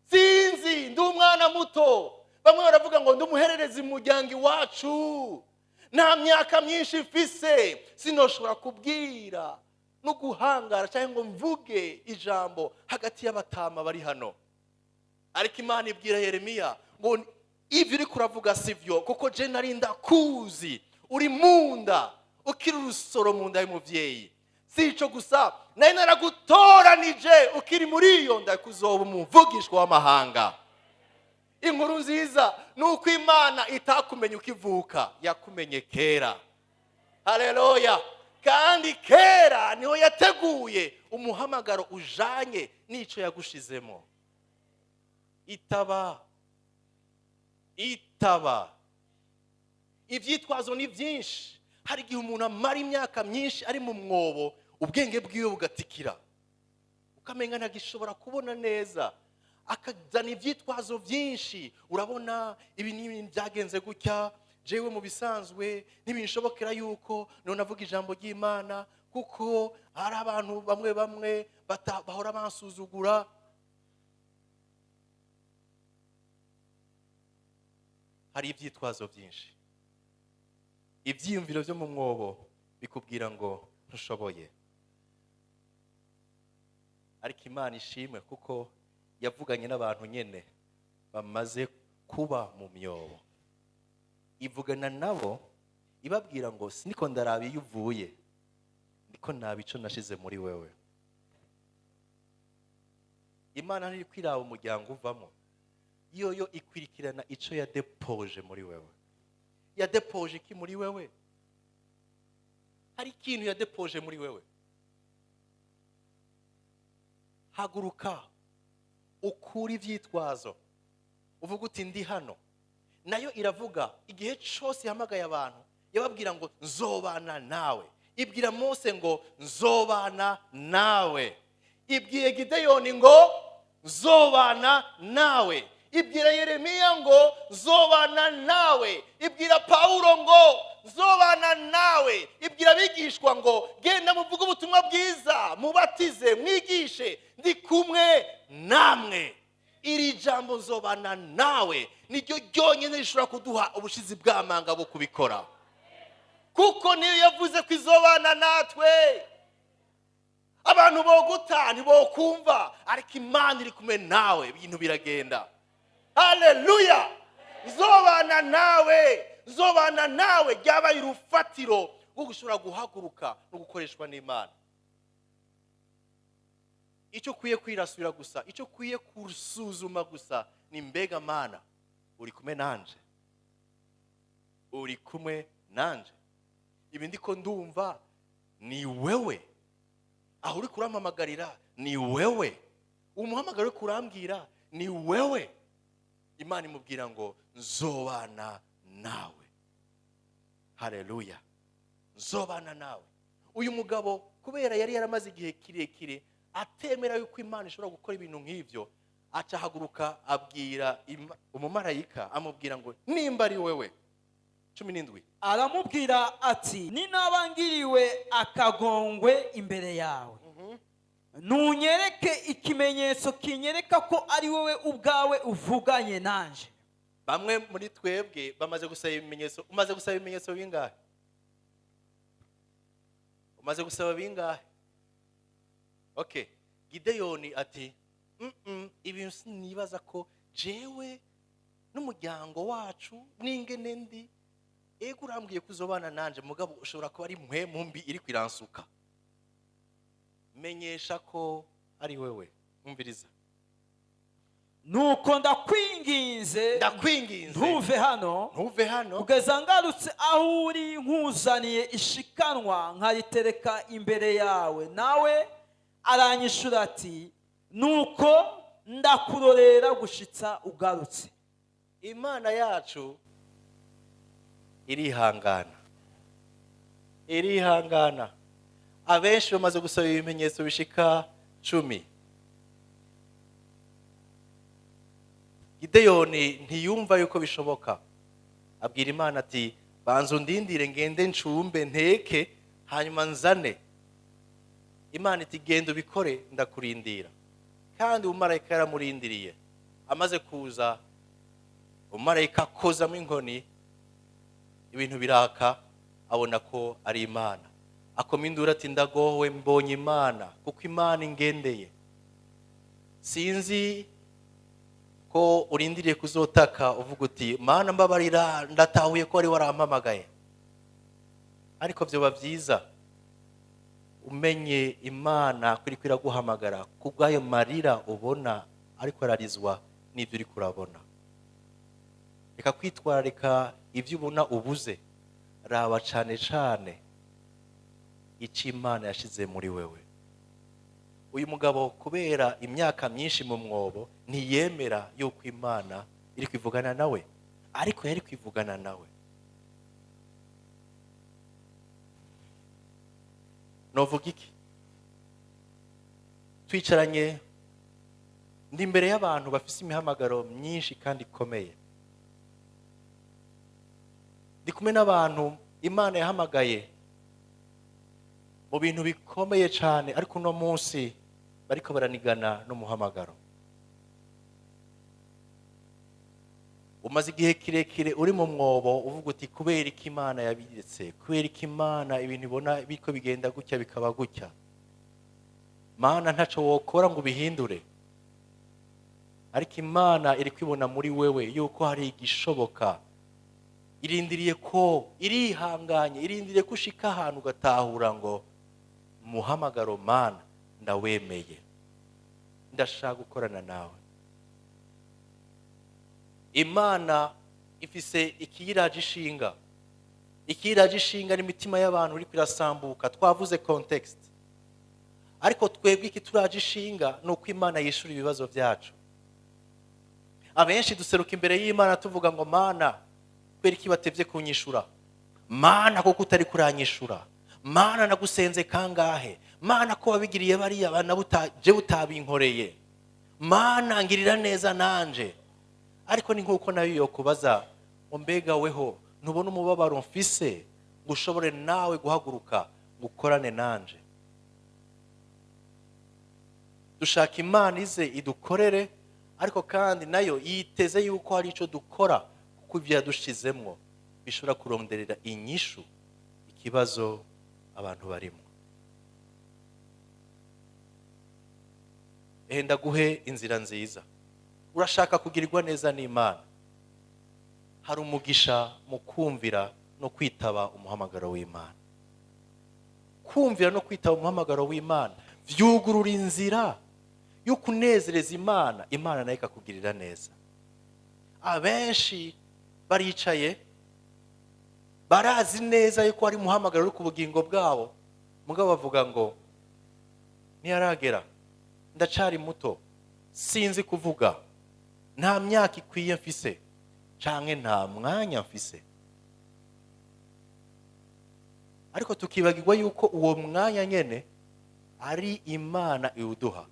sinzi, ndi umwana muto. Bamwe baravuga ngo ndi umuhererezi mu muryango iwacu, nta myaka myinshi mfise, sinoshobora kubwira no guhangara cyangwa ngo mvuge ijambo hagati y'abatama bari hano. Ariko Imana ibwira Yeremiya ngo ivyo uri kuravuga sivyo, kuko je nari ndakuzi, uri munda, ukiri urusoro mu nda y'umuvyeyi. Sico gusa, nari naragutoranije ukiri muri iyo nda kuzoba umuvugishwa w'amahanga. Inkuru nziza nuko Imana itakumenye ukivuka, yakumenye kera. Haleluya. Kandi kera niho yateguye umuhamagaro ujanye n'ico yagushizemo. Itaba. Ivyitwazo ni byinshi. Hari igihe umuntu amara imyaka myinshi ari mu mwobo, ubwenge bwiwe bugatikira, ukamenga ntagishobora kubona neza, akazana ivyitwazo byinshi. Urabona ibi n'ibintu byagenze gutya, jewe mu bisanzwe ntibinshobokera yuko none avuga ijambo ry'Imana, kuko hari abantu bamwe bahora bansuzugura. Hari ivyitwazo byinshi. Ivyiyumviro byo mu mwobo bikubwira ngo ntushoboye. Ariko Imana ishimwe kuko yavuganye n'abantu nyene bamaze kuba mu myobo. Ivugana nabo ibabwira ngo siniko ndarabi yuvuye, ndiko nabico nashize muri wewe. Imana ntiri kwiraba umuryango uvamo, yoyo ikwirikirana ico yadepoje muri wewe. Yadepoje iki muri wewe? Hari ikintu yadepoje muri wewe. Haguruka ukuri ivyitwazo, uvuga uti ndi hano. Nayo iravuga igihe cyose yahamagaye abantu yababwira ngo nzobana nawe. Ibwira Mose ngo nzobana nawe. Ibwiye Gideyoni ngo nzobana nawe. ibwira Yeremiya ngo nzobana nawe, ibwira Pawulo ngo nzobana nawe, ibwira abigishwa ngo genda muvuge ubutumwa bwiza, mubatize, mwigishe, ndi kumwe namwe. Iri jambo nzobana nawe niryo ryonyine rishobora kuduha ubushizi bw'amanga bwo kubikora, kuko niyo yavuze ko izobana natwe. Abantu boguta ntibokumva, ariko Imana iri kumwe nawe, ibintu biragenda. Haleluya! Nzobana nawe, nzobana nawe ryabaye urufatiro rwo gushobora guhaguruka no gukoreshwa n'Imana. Icyo kwiye kwirasubira gusa, icyo kwiye kusuzuma gusa ni mbega Mana uri kumwe nanje, uri kumwe nanje. Ibi ndiko ndumva ni wewe, aho uri kurampamagarira ni wewe, umuhamagaro uri kurambwira ni wewe. Imana imubwira ngo nzobana nawe. Haleluya! Nzobana nawe. Uyu mugabo kubera yari yaramaze igihe kirekire atemera yuko Imana ishobora gukora ibintu nk'ivyo, acahaguruka abwira umumarayika, amubwira ngo nimba ari wewe. 17 aramubwira ati ninabangiriwe akagongwe imbere yawe, nunyereke ikimenyetso kinyereka ko ari wowe ubwawe uvuganye nanje. Bamwe muri twebwe bamaze gusaba ibimenyetso. Umaze gusaba ibimenyetso bingahe? Umaze gusaba bingahe? Okay, Gideyoni ati ibintu sinibaza ko jewe n'umuryango wacu n'ingene ndi, ego urambwiye kuzobana nanje, mugabo ushobora kuba ari mwe mumbi iri kwiransuka. Menyesha ko ari wewe. Umviriza. Nuko ndakwinginze ntuve hano kugeza ngarutse aho uri, nkuzaniye ishikanwa nkaritereka imbere yawe. Nawe aranyishura ati nuko ndakurorera gushitsa ugarutse. Imana yacu irihangana, irihangana. Abenshi bamaze gusaba ibimenyetso bishika 10. Gideyoni ntiyumva yuko bishoboka, abwira Imana ati banza undindire ngende ncumbe nteke hanyuma nzane. Imana iti genda ubikore ndakurindira. Kandi umumarayika yaramurindiriye. Amaze kuza, umumarayika akozamo inkoni, ibintu biraka, abona ko ari Imana. Akoma induru ati ndagowe, mbonye Imana, kuko Imana ingendeye. Sinzi ko urindiriye kuzotaka uvuga uti Mana mbabarira, ndatahuye ko ari warampamagaye. Ariko byo bavyiza umenye Imana kuri kwiraguhamagara kubwayo marira ubona ariko ararizwa n'ibyo uri kurabona. Reka kwitwararika ibyo ubona ubuze, raba cane cane ico Imana yashize muri wewe. Uyu mugabo kubera imyaka myinshi mu mwobo ntiyemera yuko Imana iri kwivugana nawe, ariko yari kwivugana nawe. Novuga iki? Twicaranye ndi imbere y'abantu bafise imihamagaro myinshi kandi ikomeye. Ndi kumwe n'abantu Imana yahamagaye mu bintu bikomeye cyane, ariko uno munsi bariko baranigana n'umuhamagaro. Umaze igihe kirekire uri mu mwobo uvuga uti kubera iki Imana yabiretse, kubera iki Imana ibintu ibona biko bigenda gutya bikaba gutya. Mana ntaco wokora ngo bihindure, ariko Imana iri kwibona muri wewe yuko hari igishoboka. Irindiriye ko, irihanganye, irindiriye ko ushika ahantu ugatahura ngo umuhamagaro Mana ndawemeye, ndashaka gukorana nawe. Imana ifise ikiyiraje ishinga. Ikiyiraje ishinga n'imitima y'abantu uri kwirasambuka. Twavuze context, ariko twebwe iki turaje ishinga nuko Imana yishura ibibazo byacu. Abenshi duseruka imbere y'Imana tuvuga ngo Mana kweri ki batevye kunyishura, Mana kuko utari kuranyishura, Mana nagusenze kangahe, Mana ko wabigiriye bariya bana je utabinkoreye, Mana ngirira neza nanje. ariko ni nk'uko nayo yokubaza ngo mbega weho ntubona umubabaro mfise ngo ushobore nawe guhaguruka ngo ukorane nanje. Dushaka Imana ize idukorere, ariko kandi nayo yiteze yuko hari icyo dukora, kuko ibyo yadushizemwo bishobora kuronderera inyishu ikibazo abantu barimo. Ndaguhe inzira nziza. Urashaka kugirirwa neza n'Imana, hari umugisha mu kumvira no kwitaba umuhamagaro w'Imana. Kumvira no kwitaba umuhamagaro w'Imana vyugurura inzira yo kunezereza Imana, Imana nayo ikakugirira neza. Abenshi baricaye barazi neza yuko hari umuhamagaro ku bugingo bwabo, mugabo bavuga ngo ntiyaragera, ndacari muto, sinzi kuvuga, nta myaka ikwiye mfise, canke nta mwanya mfise. Ariko tukibagirwa yuko uwo mwanya nyene ari Imana iwuduha.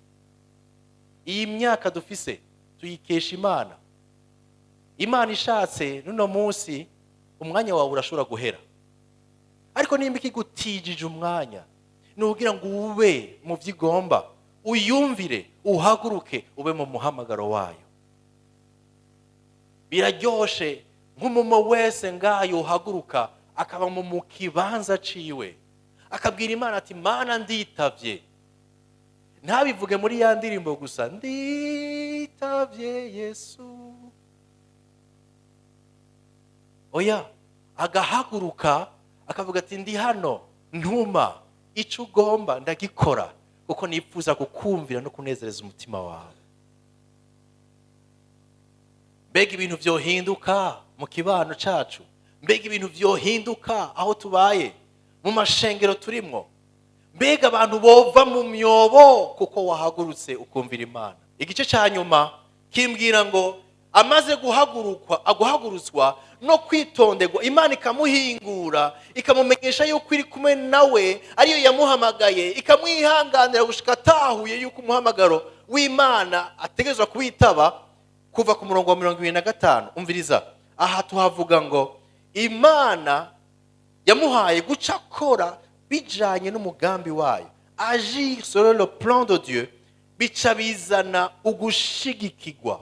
Iyi myaka dufise tuyikesha Imana. Imana ishatse nuno munsi umwanya wawe urashobora guhera, ariko nimba ikigutijije umwanya nugira ngo ube mu vyigomba, uyumvire, uhaguruke, ube mu muhamagaro wayo. Biraryoshe nk'umumo wese ngayo uhaguruka akaba mu kibanza ciwe, akabwira Imana ati Mana nditavye. Ntabivuge muri ya ndirimbo gusa, nditavye Yesu. Oya, agahaguruka akavuga ati ndi hano, ntuma, ico ugomba ndagikora, kuko nifuza kukumvira no kunezereza umutima wawe. Mbega ibintu vyohinduka mu kibano cacu, mbega ibintu vyohinduka aho tubaye, mu mashengero turimwo, mbega abantu bova mu myobo kuko wahagurutse ukumvira Imana. Igice ca nyuma kimbwira ngo amaze guhagurutswa no kwitonderwa, Imana ikamuhingura, ikamumenyesha yuko iri kumwe nawe, ariyo yamuhamagaye, ikamwihanganira gushika atahuye yuko umuhamagaro w'Imana ategerezwa kuwitaba. Kuva ku murongo wa 25, umviriza aha tuhavuga ngo Imana yamuhaye guca kora bijanye n'umugambi wayo, agir selon le plan de Dieu, bica bizana ugushigikirwa.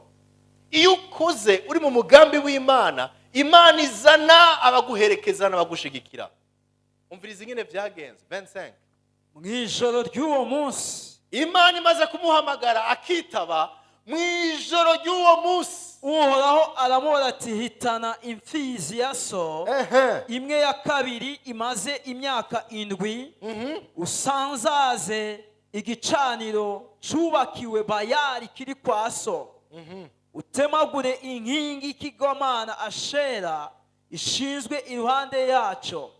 Iyo ukoze uri mu mugambi w'Imana, Imana izana abaguherekeza n'abagushigikira. Umviriza ingene vyagenze. 25, mw'ijoro ry'uwo munsi Imana imaze kumuhamagara akitaba, mw'ijoro ry'uwo munsi Uhoraho aramubwira ati hitana imfizi ya so, imwe ya kabiri imaze imyaka 7, usanzaze igicaniro cubakiwe Bayali kiri kwa so, utemagure inkingi y'ikigomana Ashera ishinzwe iruhande yaco,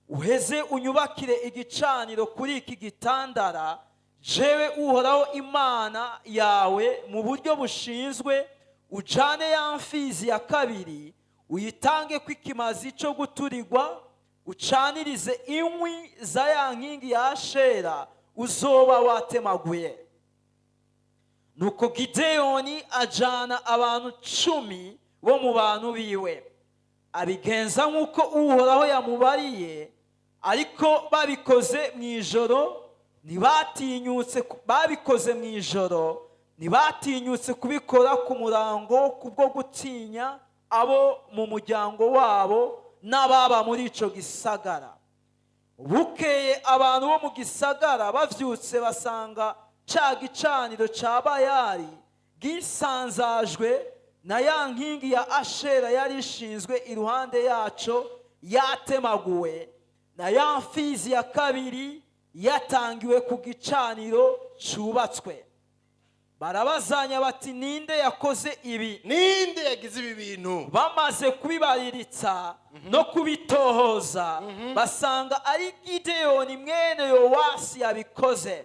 uheze unyubakire igicaniro kuri iki gitandara, jewe Uhoraho Imana yawe mu buryo bushinzwe, ujane ya mfizi ya kabiri uyitange kw'ikimazi cyo guturirwa, ucanirize inkwi za ya nkingi ya Ashera uzoba watemaguye. Nuko Gideyoni ajana abantu 10 bo mu bantu biwe, abigenza nk'uko Uhoraho yamubariye, ariko babikoze mw'ijoro ntibatinyutse kubikora ku murango, kubwo gutinya abo mu muryango wabo n'ababa muri ico gisagara. Bukeye abantu bo mu gisagara bavyutse basanga ca gicaniro ca Bayali gisanzajwe na ya nkingi ya Ashera yari ishinzwe iruhande yaco yatemaguwe, na ya mfizi ya kabiri yatangiwe ku gicaniro cubatswe. Barabazanya bati ninde yakoze ibi, ninde yagize ibi bintu? Bamaze kubibariritsa no kubitohoza, basanga ari Gideyoni mwene Yowasi yabikoze.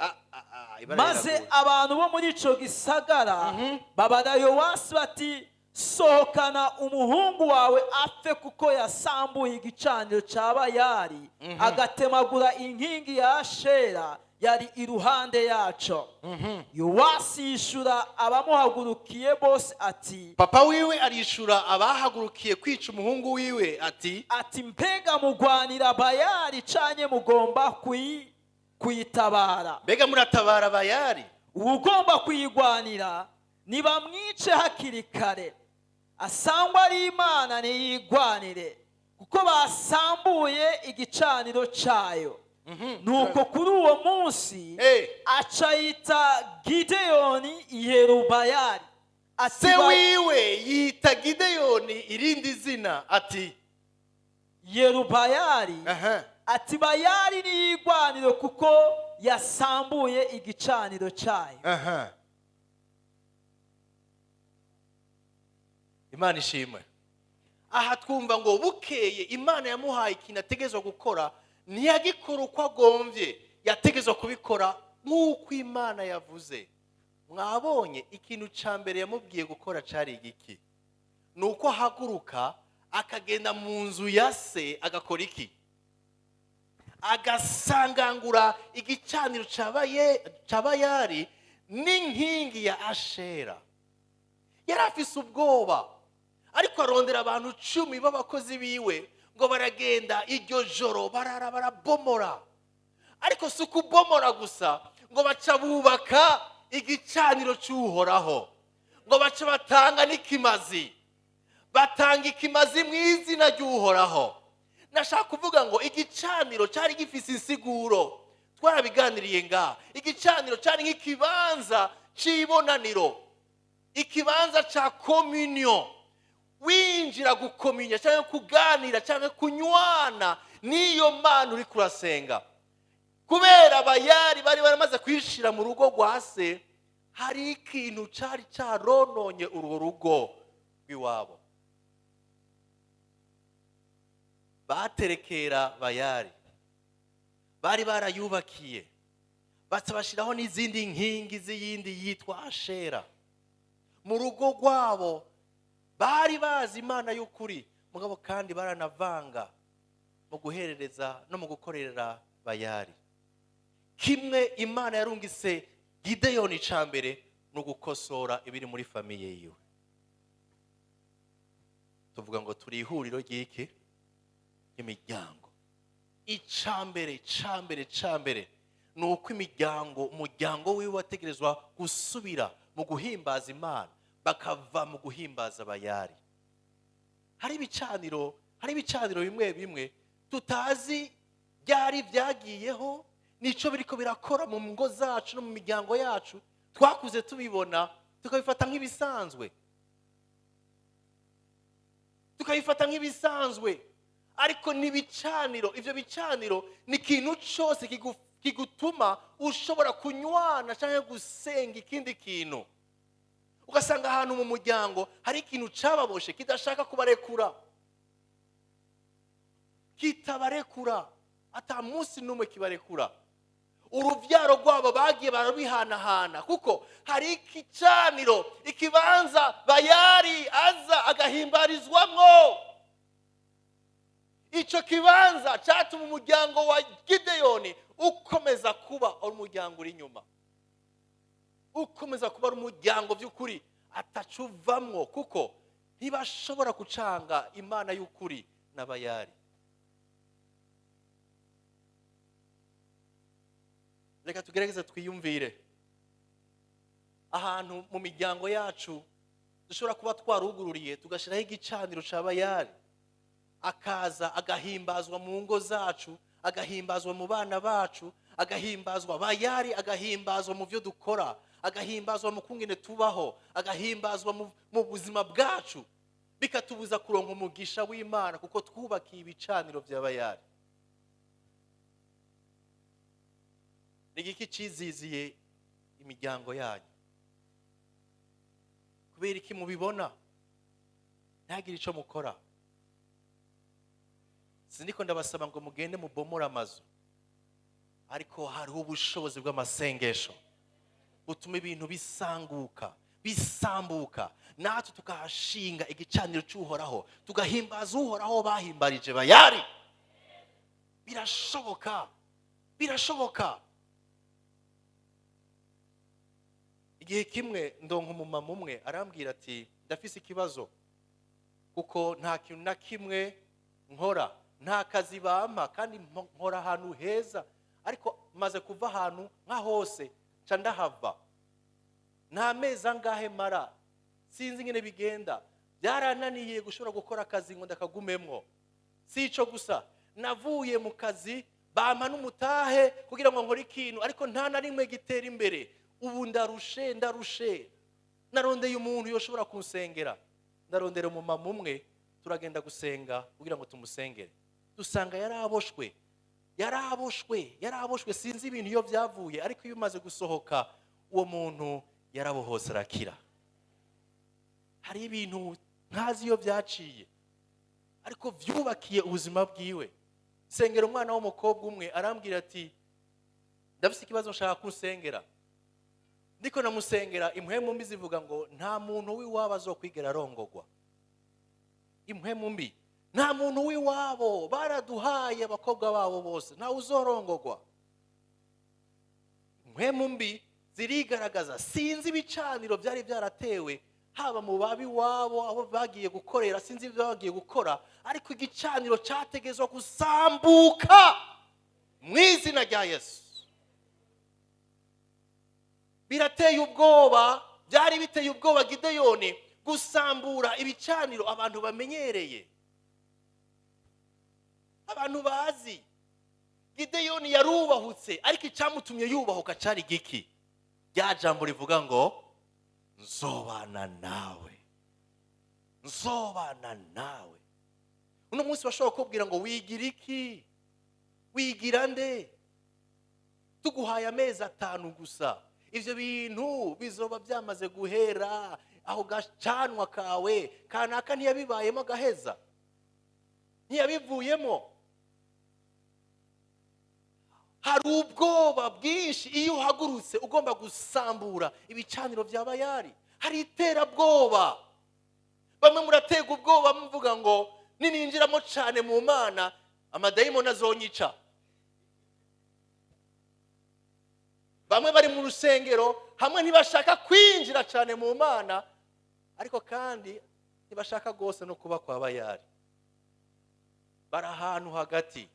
Maze abantu bo muri ico gisagara babara Yowasi bati sohokana umuhungu wawe apfe, kuko yasambuye igicaniro ca Bayali agatemagura inkingi ya Ashera yari iruhande yaco. Yowasi yishura abamuhagurukiye bose ati, papa wiwe arishura abahagurukiye kwica umuhungu wiwe ati mbega mugwanira Bayali canke mugomba kuyitabara? mbega muratabara Bayali? Ugomba kuyigwanira nibamwice hakiri kare, asangwa ari Imana niyigwanire, kuko basambuye igicaniro cayo. Nuko kuri uwo munsi aca yita Gideyoni Yerubayali. Se wiwe yita Gideyoni irindi zina ati Yerubayali. Ati Bayali niyigwanire kuko yasambuye igicaniro cayo. Imana ishimwe. Aha twumva ngo bukeye Imana yamuhaye ikintu ategezwa gukora, ntiyagikora uko agomvye, yategezwa kubikora nk'uko Imana yavuze. Mwabonye ikintu ca mbere yamubwiye gukora cari igiki? Nuko ahaguruka akagenda mu nzu ya se agakora iki? Agasangangura igicaniro ca Bayali n'inkingi ya Ashera. Yari afise ubwoba, ariko arondera abantu 10 b'abakozi biwe ngo baragenda iryo joro barara barabomora. Ariko si ukubomora gusa, ngo baca bubaka igicaniro cy'Uhoraho, ngo baca batanga n'ikimazi, batanga ikimazi mu izina ry'Uhoraho. Nashaka kuvuga ngo igicaniro cyari gifise insiguro, twarabiganiriye nga. Igicaniro cyari nk'ikibanza c'ibonaniro, ikibanza ca communion, winjira gukominya cyangwa kuganira cyangwa kunywana niyo Mana uri kurasenga. Kubera Bayali bari baramaze kwishira mu rugo rwa se, hari ikintu cyari cyarononye urwo rugo rw'iwabo. Baterekera Bayali, bari barayubakiye, batabashiraho n'izindi nkingi z'iyindi yitwa Ashera. Mu rugo rwabo bari bazi Imana y'ukuri, mugabo kandi baranavanga mu guherereza no mu gukorera Bayali. Kimwe Imana yarungise Gideyoni ca mbere no gukosora ibiri muri famiye yiwe. Tuvuga ngo turi ihuriro ry'iki? Imiryango. Icambere nuko umuryango wiwe wategerezwa gusubira mu guhimbaza Imana, bakava mu guhimbaza Bayali. Hari ibicaniro bimwe tutazi byari byagiyeho, nico biriko birakora mu ngo zacu no mu miryango yacu. Twakuze tubibona tukabifata nk'ibisanzwe, ariko nibicaniro. Ivyo bicaniro ni ikintu cyose kigutuma ushobora kunywana cyangwa gusenga ikindi kintu. Ugasanga ahantu mu muryango hari ikintu cababoshe kidashaka kubarekura, kitabarekura, ata munsi numwe kibarekura. Uruvyaro rwabo bagiye barabihanahana, kuko hari igicaniro, ikibanza Bayali aza agahimbarizwamwo. Ico kibanza cyatuma umuryango wa Gideyoni ukomeza kuba umuryango uri inyuma, ukomeza kuba umuryango by'ukuri atacuvamwo, kuko ntibashobora gucanga Imana y'ukuri na Bayali. Reka tugerageze twiyumvire ahantu mu miryango yacu dushobora kuba twarugururiye tugashiraho igicaniro ca Bayali, akaza agahimbazwa mu ngo zacu, agahimbazwa mu bana bacu, agahimbazwa Bayali, agahimbazwa mu byo dukora, agahimbazwa mu kungene tubaho, agahimbazwa mu buzima bwacu, bikatubuza kuronka umugisha w'Imana kuko twubakiye ibicaniro bya Bayali. Nigiki ciziziye imiryango yanyu? Kubera iki mubibona ntagire ico mukora? Siniko ndabasaba ngo mugende mubomora amazu, ariko hariho ubushobozi bw'amasengesho butuma ibintu bisambuka, natwe tukahashinga igicaniro cy'Uhoraho, tugahimbaza Uhoraho bahimbarije Bayali. Birashoboka. igihe kimwe ndonka umumama umwe arambwira ati ndafise ikibazo kuko nta kintu na kimwe nkora, nta kazi bampa kandi nkora ahantu heza, ariko maze kuva ahantu nka hose nca ndahava, nta mezi angahe mara, sinzi ingene bigenda, byarananiye gushobora gukora akazi ngo ndakagumemwo. Si ico gusa, navuye mu kazi bampa n'umutahe kugira ngo nkore ikintu, ariko nta na rimwe gitera imbere. Ubu ndarushe, narondeye umuntu yoshobora kunsengera, ndarondera umumama umwe, turagenda gusenga kugira ngo tumusengere, dusanga yaraboshwe, sinzi ibintu iyo byavuye, ariko iyo umaze gusohoka uwo muntu yarabohose arakira. Hari ibintu ntazi iyo byaciye, ariko vyubakiye ubuzima bwiwe. Sengera umwana w'umukobwa umwe arambwira ati ndafise ikibazo nshaka kunsengera. Ndiko namusengera, impwemu mbi zivuga ngo nta muntu w'iwabo azokwigera arongogwa. Impwemu mbi, nta muntu w'iwabo, baraduhaye abakobwa babo bose, nta uzorongogwa. Impwemu mbi zirigaragaza, sinzi ibicaniro byari byaratewe haba mu babi wabo abo bagiye gukorera, sinzi ibyo bagiye gukora, ariko igicaniro cyategezwa gusambuka mu izina rya Yesu. Birateye ubwoba, byari biteye ubwoba Gideyoni gusambura ibicaniro abantu bamenyereye, abantu bazi. Gideyoni yarubahutse, ariko icyamutumye yubahuka cyari giki? Rya jambo rivuga ngo nzobana nawe. Uno munsi bashobora kubwira ngo wigira iki, wigira nde, tuguhaye amezi 5 gusa, ivyo bintu bizoba byamaze guhera, aho gacanwa kawe kanaka ntiyabibayemo gaheza, ntiyabivuyemo. Hari ubwoba bwinshi iyo uhagurutse ugomba gusambura ibicaniro bya Bayali. Hari iterabwoba, bamwe muratega ubwoba muvuga ngo nininjiramo cyane mu Mana amadayimoni azonyica. Bamwe bari mu rusengero, hamwe ntibashaka kwinjira cyane mu Mana, ariko kandi ntibashaka gose no kuba kwa Bayali. Bari ahantu hagati.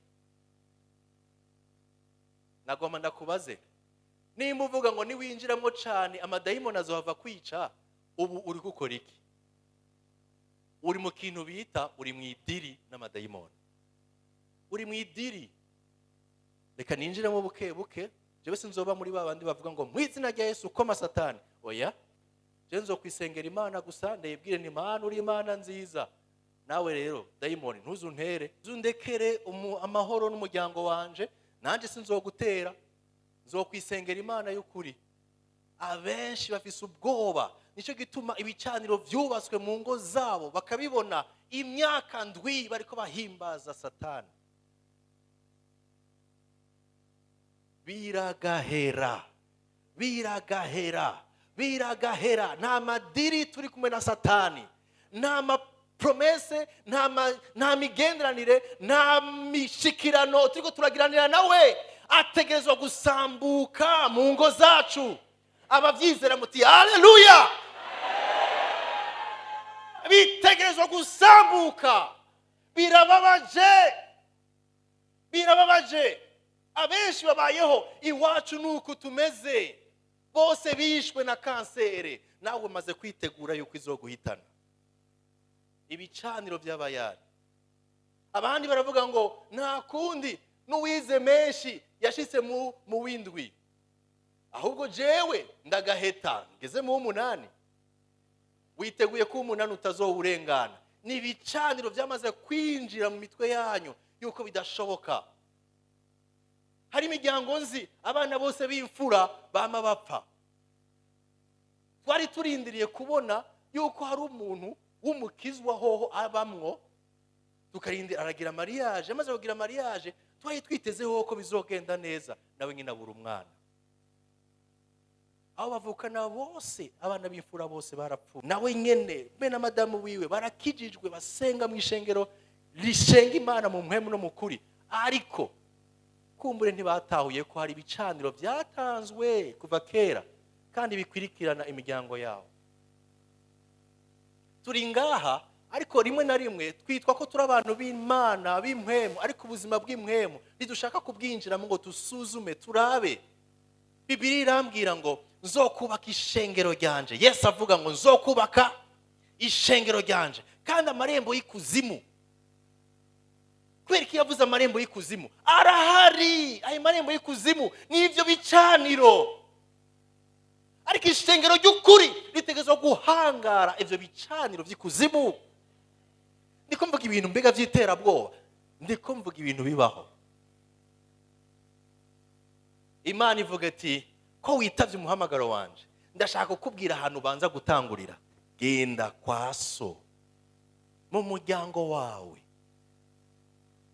Nagoma ndakubaze, nimba uvuga ngo niwinjiramo cyane amadayimoni azohava kwica, ubu uri gukora iki? Uri mu kintu bita uri mu idiri n'amadayimoni, uri mu idiri. Reka ninjiremo buke buke, jewe sinzoba muri babandi bavuga ngo mu izina rya Yesu koma Satani. Oya, je nzokwisengera Imana gusa, ndayibwire ni Imana, uri Imana nziza. Nawe rero dayimoni ntuzuntere, zundekere amahoro n'umuryango wanje, nanje sinzogutera, nzokwisengera Imana y'ukuri. Abenshi bafise ubwoba, nico gituma ibicaniro vyubatswe mu ngo zabo bakabibona imyaka ndwi bariko bahimbaza Satani. Biragahera, nta madiri turi kumwe na Satani, nta promese, nta migenderanire, nta mishikirano turiko turagiranira nawe. Ategerezwa gusambuka mu ngo zacu. Abavyizera muti haleluya. Bitegerezwa gusambuka. Birababaje, abenshi babayeho iwacu nuko tumeze, bose bishwe na kansere, nawe maze kwitegura yuko izoguhitana. Ibicaniro by'Abayali. Abandi baravuga ngo nta kundi, n'uwize menshi yashitse mu windwi, ahubwo jewe ndagaheta ngeze mu 8. Witeguye ko 8 utazowurengana. Ni ibicaniro byamaze kwinjira mu mitwe yanyu yuko bidashoboka. Hari imiryango nzi abana bose b'imfura bama bapfa. Twari turindiriye kubona yuko hari umuntu w'umukizwa hoho abamwo, tukarindira aragira mariage, amaze kugira mariage twaye twitezeho ko bizogenda neza, nawe nyina buri umwana. Aho bavukana bose abana b'imfura bose barapfuye, nawe nyene be na madamu wiwe barakijijwe, basenga mu ishengero rishenga Imana mu mpemu no mukuri, ariko kumbure ntibatahuye ko hari ibicaniro byatanzwe kuva kera kandi bikwirikirana imiryango yawo. Turi ngaha ariko rimwe na rimwe twitwa ko turi abantu b'Imana b'impwemu, ariko ubuzima bw'impwemu ntidushaka kubwinjiramo ngo tusuzume turabe. Bibiliya irambwira ngo nzokubaka ishengero ryanje. Yesu avuga ngo nzokubaka ishengero ryanje, kandi amarembo y'ikuzimu. Kubera ko yavuze amarembo y'ikuzimu arahari. Ayo marembo y'ikuzimu ni ibyo bicaniro, ariko ishengero ry'ukuri ritegerezwa guhangara ibyo bicaniro by'ikuzimu. Ndiko mvuga ibintu mbega by'iterabwoba, ndiko mvuga ibintu bibaho. Imana ivuga ati ko witavye umuhamagaro wanje, ndashaka kukubwira ahantu ubanza gutangurira. Genda kwa so mu muryango wawe,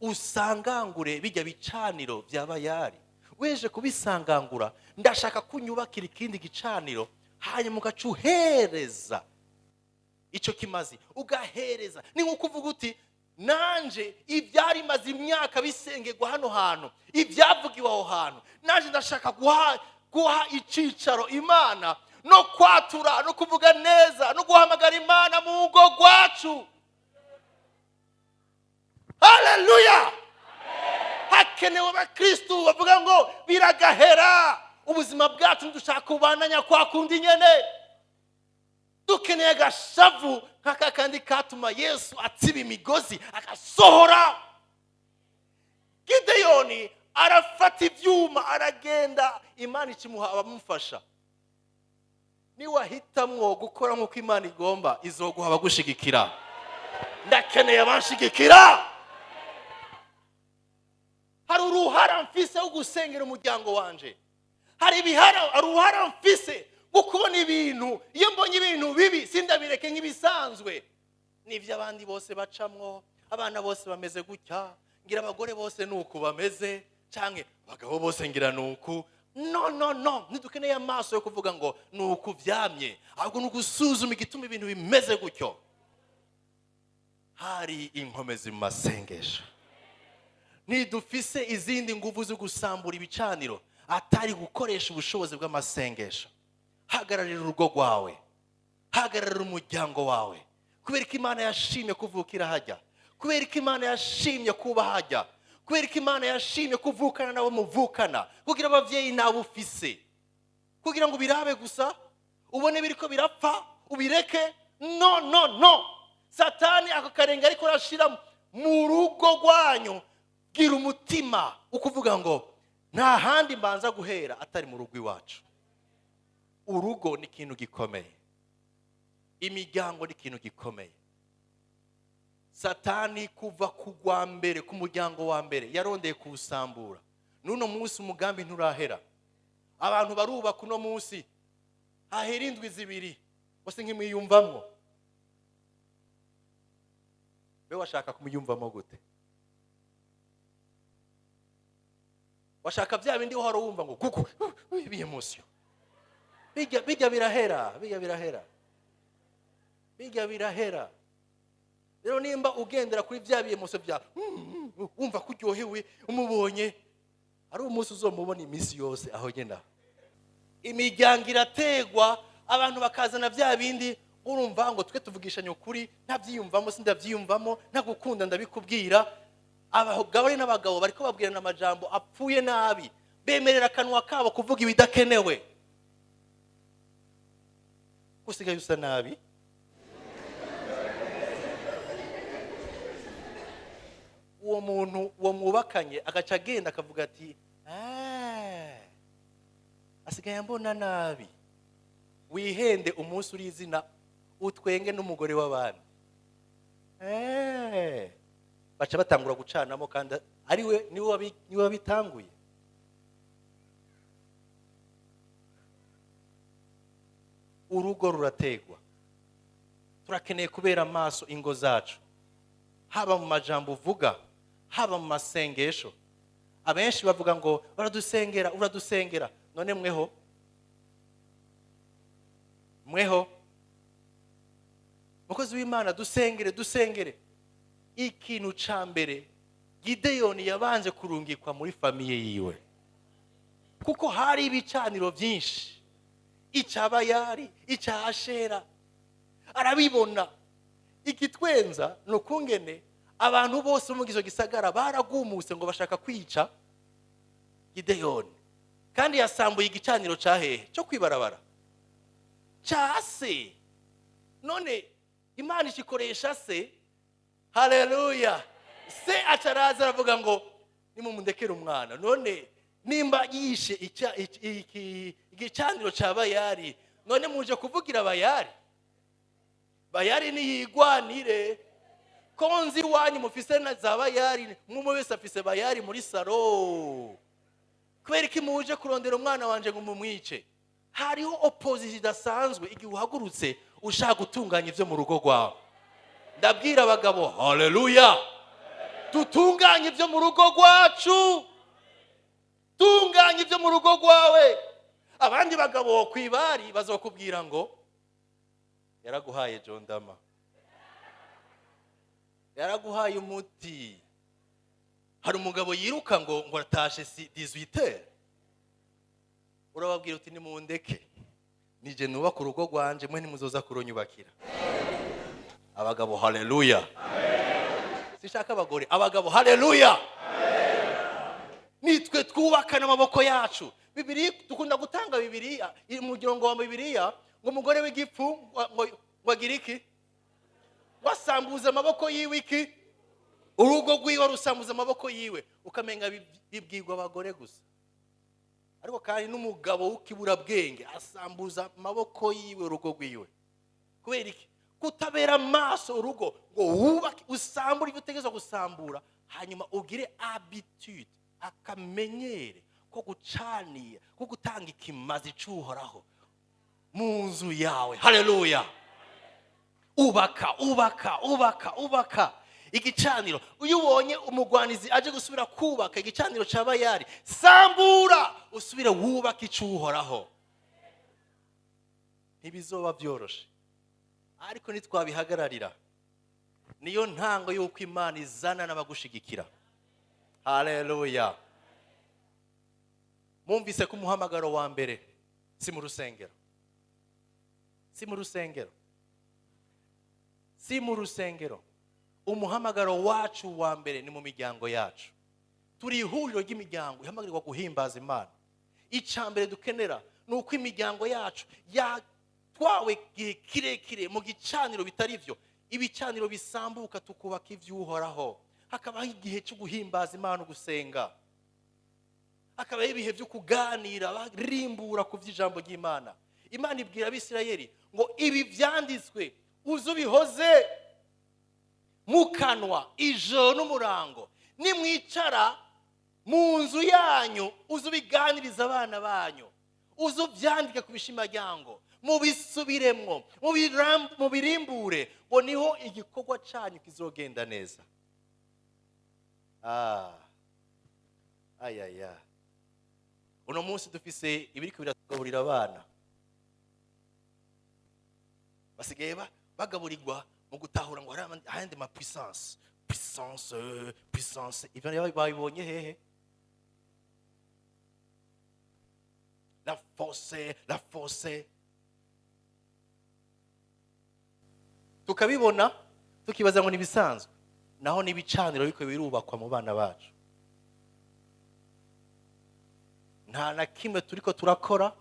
usangangure bijya bicaniro by'abayari. Weje kubisangangura, ndashaka kunyubakira ikindi gicaniro, hanyuma ugacuhereza icyo kimazi, ugahereza. Ni nko kuvuga uti nanje ibyari maze imyaka bisengerwa hano hantu, ibyavugiwe aho hantu, nanje ndashaka guha icicaro Imana, no kwatura no kuvuga neza no guhamagara Imana mu rugo rwacu. Haleluya! Hakenewe abakristo bavuga ngo biragahera, ubuzima bwacu dushaka kubananya kwa kundi nyene. Dukeneye agashavu nk'aka kandi katuma Yesu atsiba imigozi agasohora. Gideyoni arafata ibyuma aragenda, Imana ikimuha abamufasha. Niwahitamwo gukora nk'uko Imana igomba, izoguha abagushigikira. Ndakeneye abanshigikira. Hari uruhara mfise wo gusengera umuryango wanje. Hari uruhara mfise wo kubona ibintu, iyo mbonye ibintu bibi sindabireke nk'ibisanzwe. Nivyo abandi bose bacamwo, abana bose bameze gutya, ngira abagore bose nuko bameze, canke abagabo bose ngira nuko. No, ntidukeneye amaso yo kuvuga ngo nuko vyamye, ahubwo nugusuzuma igituma ibintu bimeze gutyo. Hari inkomezi mu masengesho. Nidufise izindi nguvu zo gusambura ibicaniro atari gukoresha ubushobozi bw'amasengesho. Hagararira urugo rwawe, hagararira umuryango wawe, kubera ko Imana yashimye kuvukira hajya, kubera ko Imana yashimye kuba hajya, kubera ko Imana yashimye kuvukana nabo muvukana, kugira abavyeyi nabo ufise, kugira ngo birabe gusa ubone biriko birapfa ubireke. No, Satani akakarenga ariko arashira mu rugo rwanyu. Gira umutima ukuvuga ngo nta handi mbanza guhera atari mu rugo iwacu. Urugo ni ikintu gikomeye, imiryango ni ikintu gikomeye. Satani kuva kugwa mbere ku muryango wa mbere yarondeye kuwusambura. Nuno munsi umugambi nturahera, abantu barubaka uno munsi hahera indwi zibiri bose nk'imwiyumvamwo. Be washaka kumuyumvamo gute? Washaka bya bindi uhora wumva ngo kuko ibi emotion bijya birahera. Rero nimba ugendera kuri bya biyemose bya wumva kuryohewe umubonye, ari umunsi uzomubona iminsi yose aho genda. Imiryango irategwa, abantu bakazana bya bindi, urumva ngo twe tuvugishanye ukuri, ntabyiyumvamo sindabyiyumvamo, ntagukunda ndabikubwira. Abagabo n'abagabo bariko babwirana amajambo apfuye nabi, bemerera kanwa kabo kuvuga ibidakenewe. Usigaye usa nabi. Uwo muntu uwo mubakanye agaca agenda akavuga ati asigaye mbona nabi. Wihende umunsi uri izina utwenge n'umugore w'abandi. Baca batangura gucanamo kandi ariwe niwe wabitanguye. Urugo rurategwa. Turakeneye kubera amaso ingo zacu, haba mu majambo uvuga, haba mu masengesho. Abenshi bavuga ngo uradusengera. None mweho mukozi w'Imana dusengere. Ikintu ca mbere Gideyoni yabanje kurungikwa muri famiye yiwe, kuko hari ibicaniro byinshi. icyabayari, icyashera, arabibona. Igitwenza no kungene abantu bose mu gizo gisagara baragumuse ngo bashaka kwica Gideyoni, kandi yasambuye igicaniro cyahehe cyo kwibarabara cyase. None Imana ishikoresha se, haleluya, se acaraza aravuga ngo nimumundekere umwana. None nimba yishe igicaniro cyabayari, none muje kuvugira bayari? Bayari niyigwanire. Konzi wanyu mufise na za bayari, mumwe wese afise bayari muri saro. Kubera iki muje kurondera umwana wanje ngo mumwice? Hariho opposition idasanzwe igihe uhagurutse ushaka gutunganya ivyo mu rugo rwawe. Ndabwira abagabo, haleluya, tutunganye ivyo mu rugo rwacu, tunganye ivyo mu rugo rwawe. Abandi bagabo kwibari bazokubwira ngo yaraguhaye jondama, yaraguhaye umuti. Hari umugabo yiruka ngo atashe 18h, urababwira uti nimundeke nije nubaka urugo rwanje, mwe nimuzoza kuronyubakira. Abagabo haleluya, sishaka abagore, abagabo haleluya. Nitwe twubakana amaboko yacu. Bibiri dukunda gutanga Bibiliya, umurongo wa Bibiliya ngo umugore w'igipfu wagira iki? Wasambuza amaboko yiwe iki? Urugo rwiwe rusambuza amaboko yiwe. Ukamenga bibwirwa abagore gusa, ariko kandi n'umugabo w'ikibura bwenge asambuza amaboko yiwe urugo rwiwe. Kubera iki? Kutabera maso urugo ngo wubake, usambura ibyo utegezwa gusambura, hanyuma ugire habitude, akamenyere ko gucaniye, ko gutanga ikimazi cy'uhoraho mu nzu yawe. Haleluya. Ubaka igicaniro. Uyu ubonye umugwanizi aje gusubira kubaka igicaniro cyabayari, sambura usubire wubaka icy'uhoraho. Ntibizoba byoroshe, ariko nitwabihagararira niyo ntango y'uko Imana izana n'abagushigikira. Haleluya. Mumvise ko umuhamagaro wa mbere si mu rusengero, si mu rusengero. Umuhamagaro wacu wa mbere ni mu miryango yacu. Turi ihuriro ry'imiryango ihamagarwa guhimbaza Imana. Icambere dukenera nuko imiryango yacu yatwawe kirekire mu gicaniro bitari byo. Ibicaniro bisambuka tukubaka ivy'uhoraho. Hakabaho igihe cyo guhimbaza Imana, gusenga. Hakabaho ibihe byo kuganira, barimbura ku vy'ijambo ry'Imana. Imana ibwira Abisirayeli ngo ibi vyanditswe uzubihoze mukanwa ijoro n'umurango, nimwicara mu nzu yanyu uzubiganiriza abana banyu, uzubyandike ku bishimajyango, mubisubiremwo, mubirimbure, ngo niho igikorwa cyanyu kizogenda neza. Uno munsi dufise ibiriko biratugaburira abana, basigaye bagaburirwa mu gutahura ngo hari ahandi ma puissance. Ibyo babibonye hehe? La force. Tukabibona tukibaza ngo nibisanzwe, naho nibicaniro biko birubakwa mu bana bacu. Nta na kimwe turiko turakora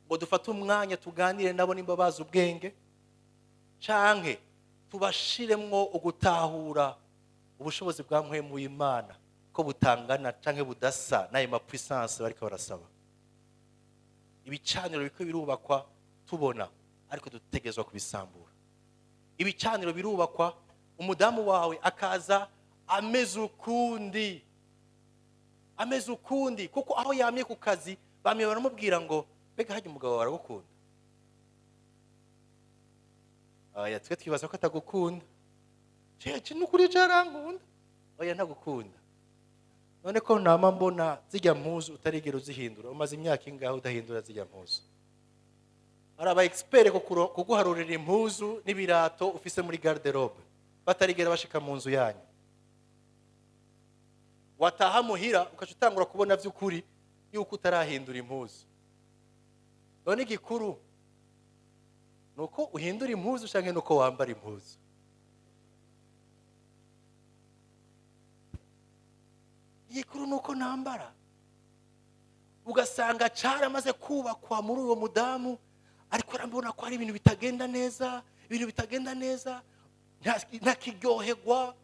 ngo dufate umwanya tuganire nabo nimba bazi ubwenge, canke tubashiremwo ugutahura ubushobozi bwa mpwemu y'Imana ko butangana canke budasa n'ayo ma puissance bariko barasaba. Ibicaniro biko birubakwa tubona, ariko dutegezwa kubisambura. Ibicaniro birubakwa, umudamu wawe akaza ameze ukundi, kuko aho yamye ku kazi bamye baramubwira ngo mbega hajya umugabo waragukunda. Twe twibaza ko atagukunda. Cece n'ukuri carankunda. Oya ntagukunda. None ko nama mbona zijya mpuzu utarigera uzihindura, umaze imyaka ingaho udahindura zijya mpuzu. Araba expert kuguharurira impuzu n'ibirato ufise muri garderobe, batarigera bashika mu nzu yanyu. Wataha muhira ukacutangura kubona vy'ukuri yuko utarahindura impuzu. none igikuru nuko uhindura impuzu canke nuko wambara impuzu. Igikuru nuko nambara. Ugasanga caramaze kubakwa muri uwo mudamu, ariko arambona ko hari ibintu bitagenda neza, ntakiryoherwa.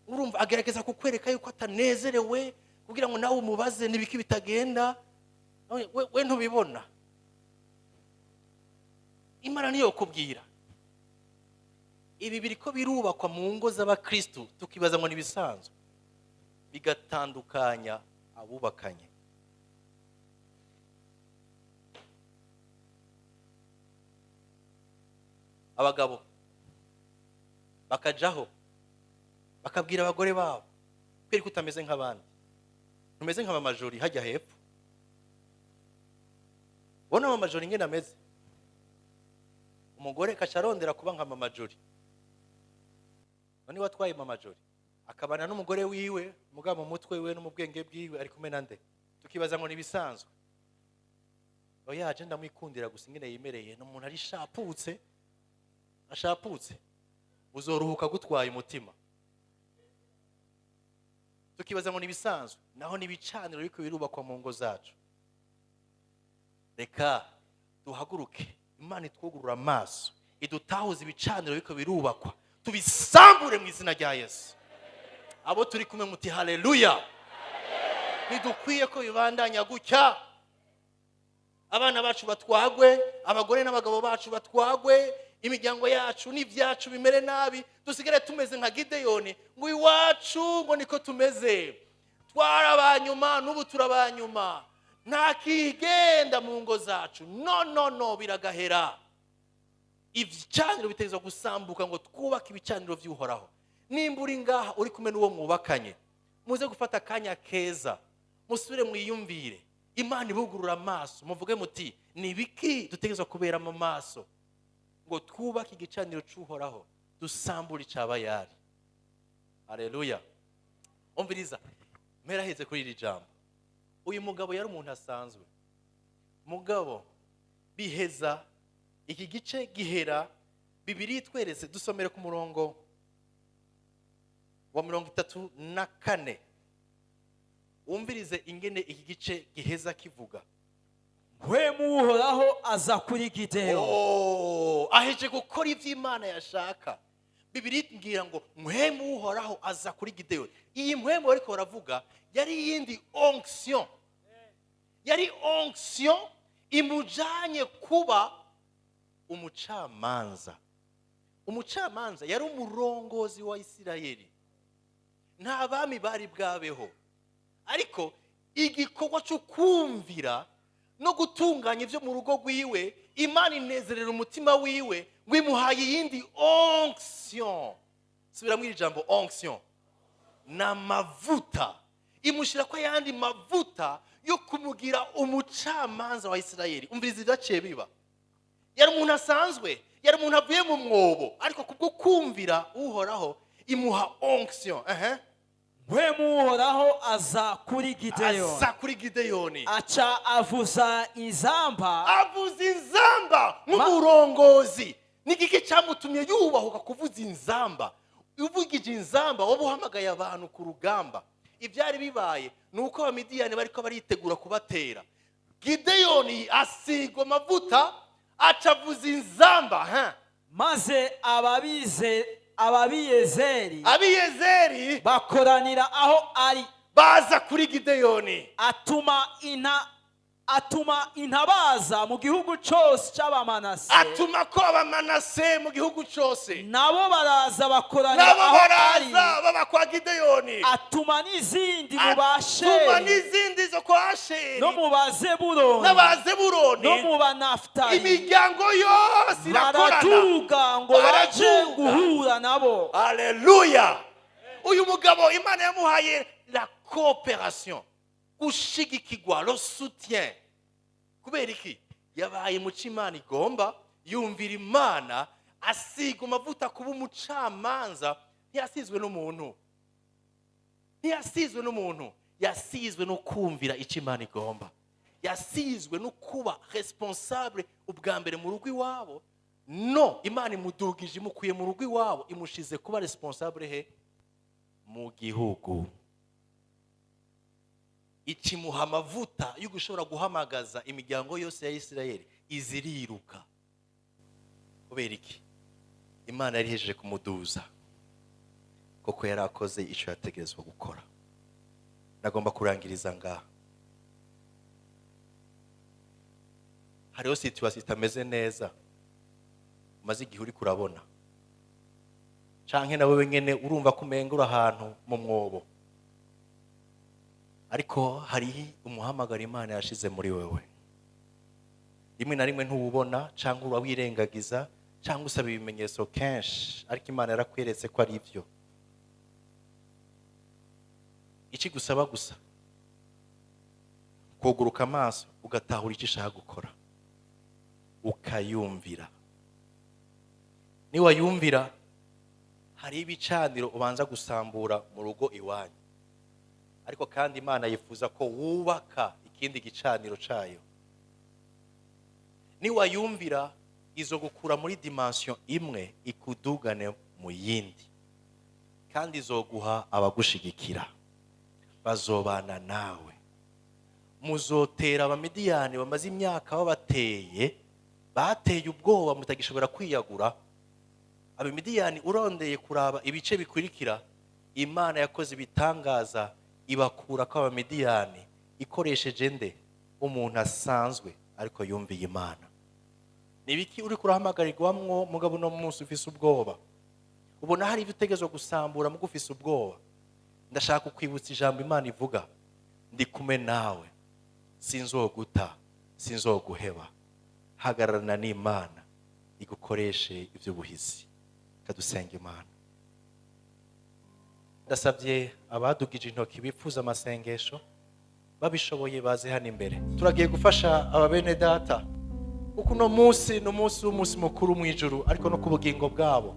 Urumva agerageza kukwereka yuko atanezerewe kugira ngo nawe umubaze nibiki bitagenda. We ntubibona. Imana niyo kubwira. Ibi biriko birubakwa mu ngo z'abakristo tukibaza ngo nibisanzwe, bigatandukanya abubakanye. Abagabo bakajaho bakabwira abagore babo kweri kutameze nk'abandi, ntumeze nk'abamajori hajya hepfo. Bona abamajori ngene ameze, umugore kacarondera kuba nk'amamajori. None watwaye mamajori akabana n'umugore wiwe muga mu mutwe wiwe no mu bwenge bwiwe ari kumena nde, tukibaza ngo nibisanzwe. Oya je ndamwikundira gusa ingene yimereye, no umuntu ari ashaputse uzoruhuka gutwaye umutima. Tukibaza ngo nibisanzwe, naho nibicaniro ariko birubakwa mu ngo zacu. Reka duhaguruke, Imana itwugurura amaso, idutahuza ibicaniro ariko birubakwa, tubisambure mu izina rya Yesu. Abo turi kumwe muti haleluya. Ntidukwiye ko bibandanya gutya. Abana bacu batwagwe, abagore n'abagabo bacu batwagwe, imiryango yacu n'ivyacu bimere nabi, dusigare tumeze nka Gideyoni ngo iwacu ngo niko tumeze, twarabanyuma n'ubu turabanyuma, nta kigenda mu ngo zacu. No biragahera. Ibicaniro biteza gusambuka ngo twubake ibicaniro by'uhoraho. Nimba uri ngaha uri kumwe n'uwo mwubakanye, muze gufata akanya keza musubire mwiyumvire, Imana ibugurura amaso, muvuge muti nibiki dutegezwa kubera mu maso ngo twubake igicaniro cy'uhoraho, dusambure icabayari. Haleluya. Umviriza, mpera heze kuri iri jambo. Uyu mugabo yari umuntu asanzwe. Mugabo biheza iki gice gihera, Bibiri tweretse dusomere ku murongo wa 34. Umvirize ingene iki gice giheza kivuga. Mpwemu uhoraho aza kuri Gideyoni. Aheje gukora ivyo Imana yashaka. Bibiri ngira ngo mpwemu uhoraho aza kuri Gideyoni. Iyi mpwemu ariko baravuga yari yindi onction. Yari onction imujanye kuba umucamanza. Umucamanza yari umurongozi wa Isirayeli. Nta bami bari bwabeho. Ariko igikorwa cyo kumvira no gutunganya ivyo mu rugo rwiwe, Imana inezerera umutima wiwe ngo imuhaye yindi onction. Subira muri jambo onction. Na mavuta. Imushira kwa yandi mavuta yo kumugira umucamanza wa Isirayeli. Umviriza ivyaciye biba. Yari umuntu asanzwe, yari umuntu avuye mu mwobo, ariko kubwo kumvira uhoraho imuha onction. Mpwemu uhoraho aza kuri Gideyoni. Aca avuza inzamba nk'umurongozi. Nigiki cyamutumye yubahuka kuvuza inzamba. Uvugije inzamba wabuhamagaye abantu ku rugamba. Ibyari bibaye nuko abamidiyani bariko baritegura kubatera. Gideyoni asigwa amavuta, acavuza inzamba. Maze ababiyezeri bakoranira aho ari, baza kuri Gideyoni. Atuma intabaza mu gihugu cyose cy'Abamanase. Atuma ko Abamanase mu gihugu cyose. Nabo baraza bakoranira aho ari, baba kwa Gideyoni. Atuma n'izindi mu Basheri, zo kwa Asheri, no mu Bazeburoni, no mu Banafutali. Imiryango yose irakorana, baratuga ngo baje guhura nabo. Haleluya. Uyu mugabo Imana yamuhaye la coopération, gushigikirwa, le soutien. Kubera iki? Yabaye mu Imana igomba, yumvira Imana, asiga amavuta kuba umucamanza. Ntiyasizwe n'umuntu, yasizwe no kumvira icyo Imana igomba. yasizwe no kuba responsable ubwa mbere mu rugo iwabo. No, Imana imudugije imukuye mu rugo iwabo imushize kuba responsable he mu gihugu. Ikimuha amavuta yo gushobora guhamagaza imiryango yose ya Isirayeli iziriruka. Kubera iki? Imana yari ihejeje kumuduza kuko yari akoze icyo yategerezwa gukora. Nagomba kurangiriza ngaha. Hariho situation itameze neza umaze igihe uri kurabona, canke nawe wenyene urumva kumengura ahantu mu mwobo, ariko hari umuhamagaro Imana yashize muri wewe. Rimwe na rimwe ntuwubona canke urawirengagiza canke usaba ibimenyetso kenshi, ariko Imana yarakweretse ko ari ivyo. Iki gusaba gusa kuguruka amaso ugatahura icyo ushaka gukora, ukayumvira. Ni wayumvira, hari ibicaniro ubanza gusambura mu rugo iwanyu, ariko kandi Imana yifuza ko wubaka ikindi gicaniro cayo. Ni wayumvira, izo gukura muri dimension imwe ikudugane mu yindi, kandi izoguha abagushigikira bazobana nawe. Muzotera abamidiyani bamaze imyaka bateye ubwoba mutagishobora kwiyagura. Abamidiyani urondeye kuraba ibice bikurikira, Imana yakoze ibitangaza ibakura ko abamidiyani ikoresheje nde? Umuntu asanzwe ariko yumviye Imana. Nibiki uri kurahamagarirwamwo mugabo no munsi ufise ubwoba? Ubona hari ibitegezo gusambura mu gufise ubwoba. Ndashaka kwibutsa ijambo Imana ivuga, ndi kumwe nawe, sinzoguta, sinzoguheba. Hagararana n'Imana igukoreshe ivy'ubuhizi. Kadusenga Imana. Ndasabye abadugije intoki bifuza amasengesho babishoboye baze hano imbere. Turagiye gufasha ababene data kuko no munsi w'umunsi mukuru mu ijuru, ariko no ku bugingo bwabo,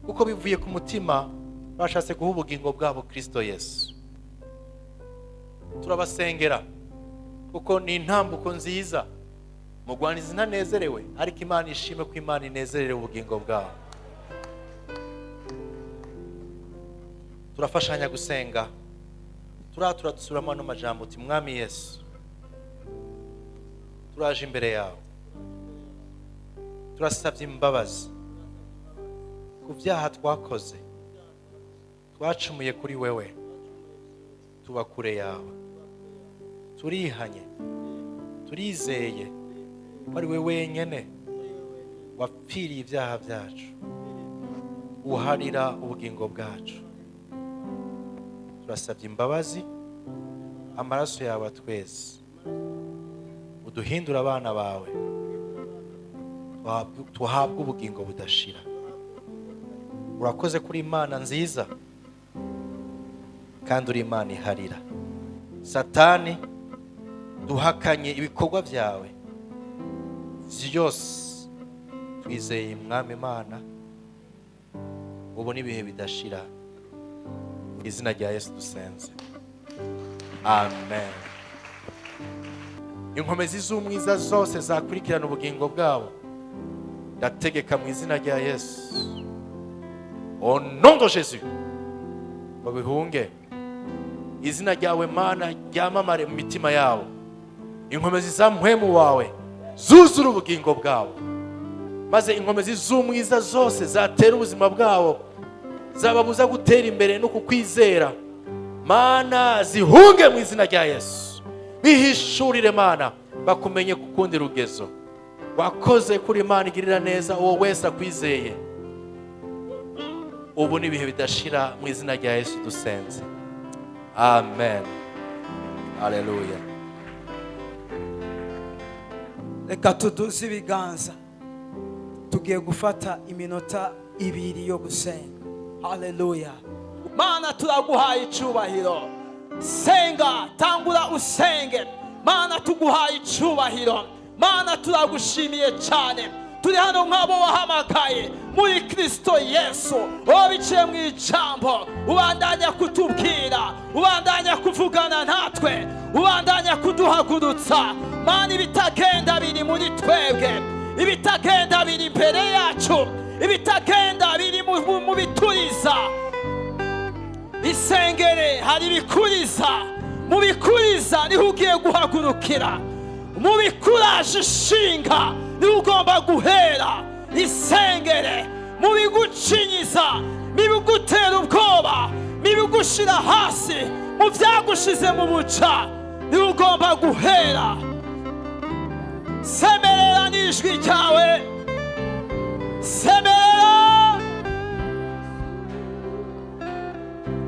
kuko bivuye ku mutima bashatse guha ubugingo bwabo Kristo Yesu. Turabasengera kuko ni intambuko nziza. Mugwaniza inanezerewe, ariko Imana ishime ko Imana inezerewe ubugingo bwabo. Turafashanya gusenga. Turadusubiramo n'amajambo uti Mwami Yesu, turaje imbere yawe, turasabye imbabazi ku byaha twakoze, twacumuye kuri wewe, tuba kure yawe. Turihanye, turizeye wari we wenyene wapfiriye ibyaha byacu, uharira ubugingo bwacu. Turasabye imbabazi, amaraso yawe twese, uduhindura abana bawe, tuhabwe ubugingo budashira. Urakoze kuri Imana nziza, kandi uri Imana iharira. Satani duhakanye ibikorwa byawe byose, twizeye Mwami Imana ubona ibihe bidashira. Izina rya Yesu dusenze, amen. Inkomezi z'umwiza zose zakurikirana ubugingo bwabo, ndategeka mu izina rya Yesu, au nom de Jésus, babihunge. Izina ryawe Mana ryamamare mu mitima yabo. Inkomezi za mpwemu wawe zuzura ubugingo bwabo, maze inkomezi z'umwiza zose zatera ubuzima bwabo, zababuza gutera imbere no kukwizera, Mana zihunge mu izina rya Yesu. Bihishurire Mana, bakumenye kukundi rugezo. Wakoze kuri Imana igirira neza uwo wese akwizeye. Ubu ni ibihe bidashira mu izina rya Yesu dusenze, amen. Haleluya. Reka tuduze ibiganza, tugiye gufata iminota 2 yo gusenga. Haleluya. Mana turaguhaye icubahiro. Senga, tangura usenge. Mana tuguhaye icubahiro. Mana turagushimiye cyane. Turi hano nk'abo wahamagaye muri Kristo Yesu. Biciye mu ijambo, ubandanya kutubwira, ubandanya kuvugana natwe, ubandanya kuduhagurutsa. Mana, ibitagenda biri muri twebwe, ibitagenda biri imbere yacu, ibitagenda biri mu bituriza. Isengere hari ibikuriza, mu bikuriza niho ugiye guhagurukira, mu bikuraje ishinga niho ugomba guhera. Isengere mu bigucinyiza, mu bigutera ubwoba, mu bigushira hasi, mu byagushize mu buca niho ugomba guhera. Semerera n'ijwi ryawe, semerera.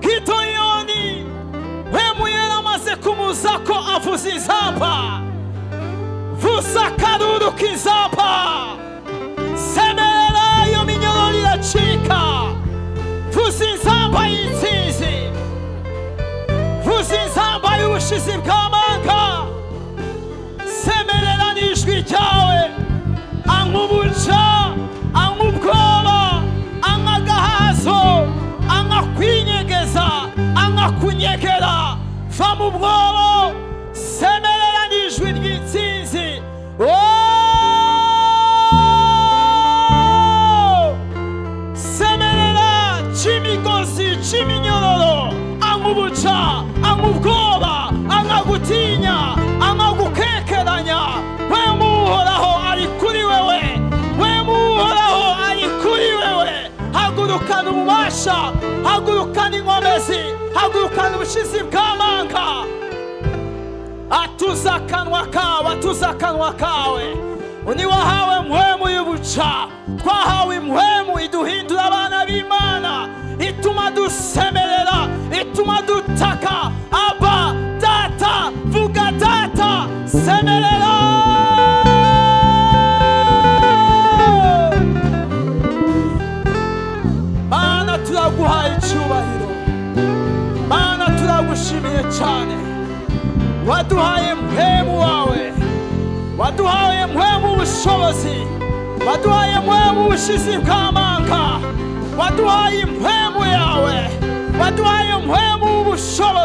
Gideyoni Mpwemu amaze kumuza ko avuza izamba, vuza akaruru k'izamba. Semerera iyo minyororo iracika, vuza inzamba y'intsinzi, vuza inzamba y'ubushizi bw'amanga. Semerera n'ijwi ryawe, anywa ubuca, anywa ubwoba, anywa agahazo, anywa kwinyegeza, anywa kunyegera. Va mu bwobo, semerera n'ijwi ry'intsinzi. Semerera c'imigozi, c'iminyololo, anywa ubuca, anywa ubwoba, anywa gutinya, anywa gukekeranya. Mpwemu uhoraho ari kuri wewe, mpwemu uhoraho ari kuri wewe. Hagurukana ububasha, hagurukana inkomezi, hagurukana ubushizi bw'amanga. Atuza akanwa kawe, atuza akanwa kawe. Uniwahawe mpwemu y'ubuca, twahawe impwemu iduhindura abana b'Imana, ituma dusemerera, ituma dutaka. Aba data, vuga data, semerera. Mana, turaguhaye icyubahiro, Mana, turagushimiye cyane. Waduhaye mpwemu wawe, waduhaye mpwemu ubushobozi, waduhaye mpwemu ubushizi bw'amanga, waduhaye impwemu yawe, waduhaye mpwemu ubushobozi.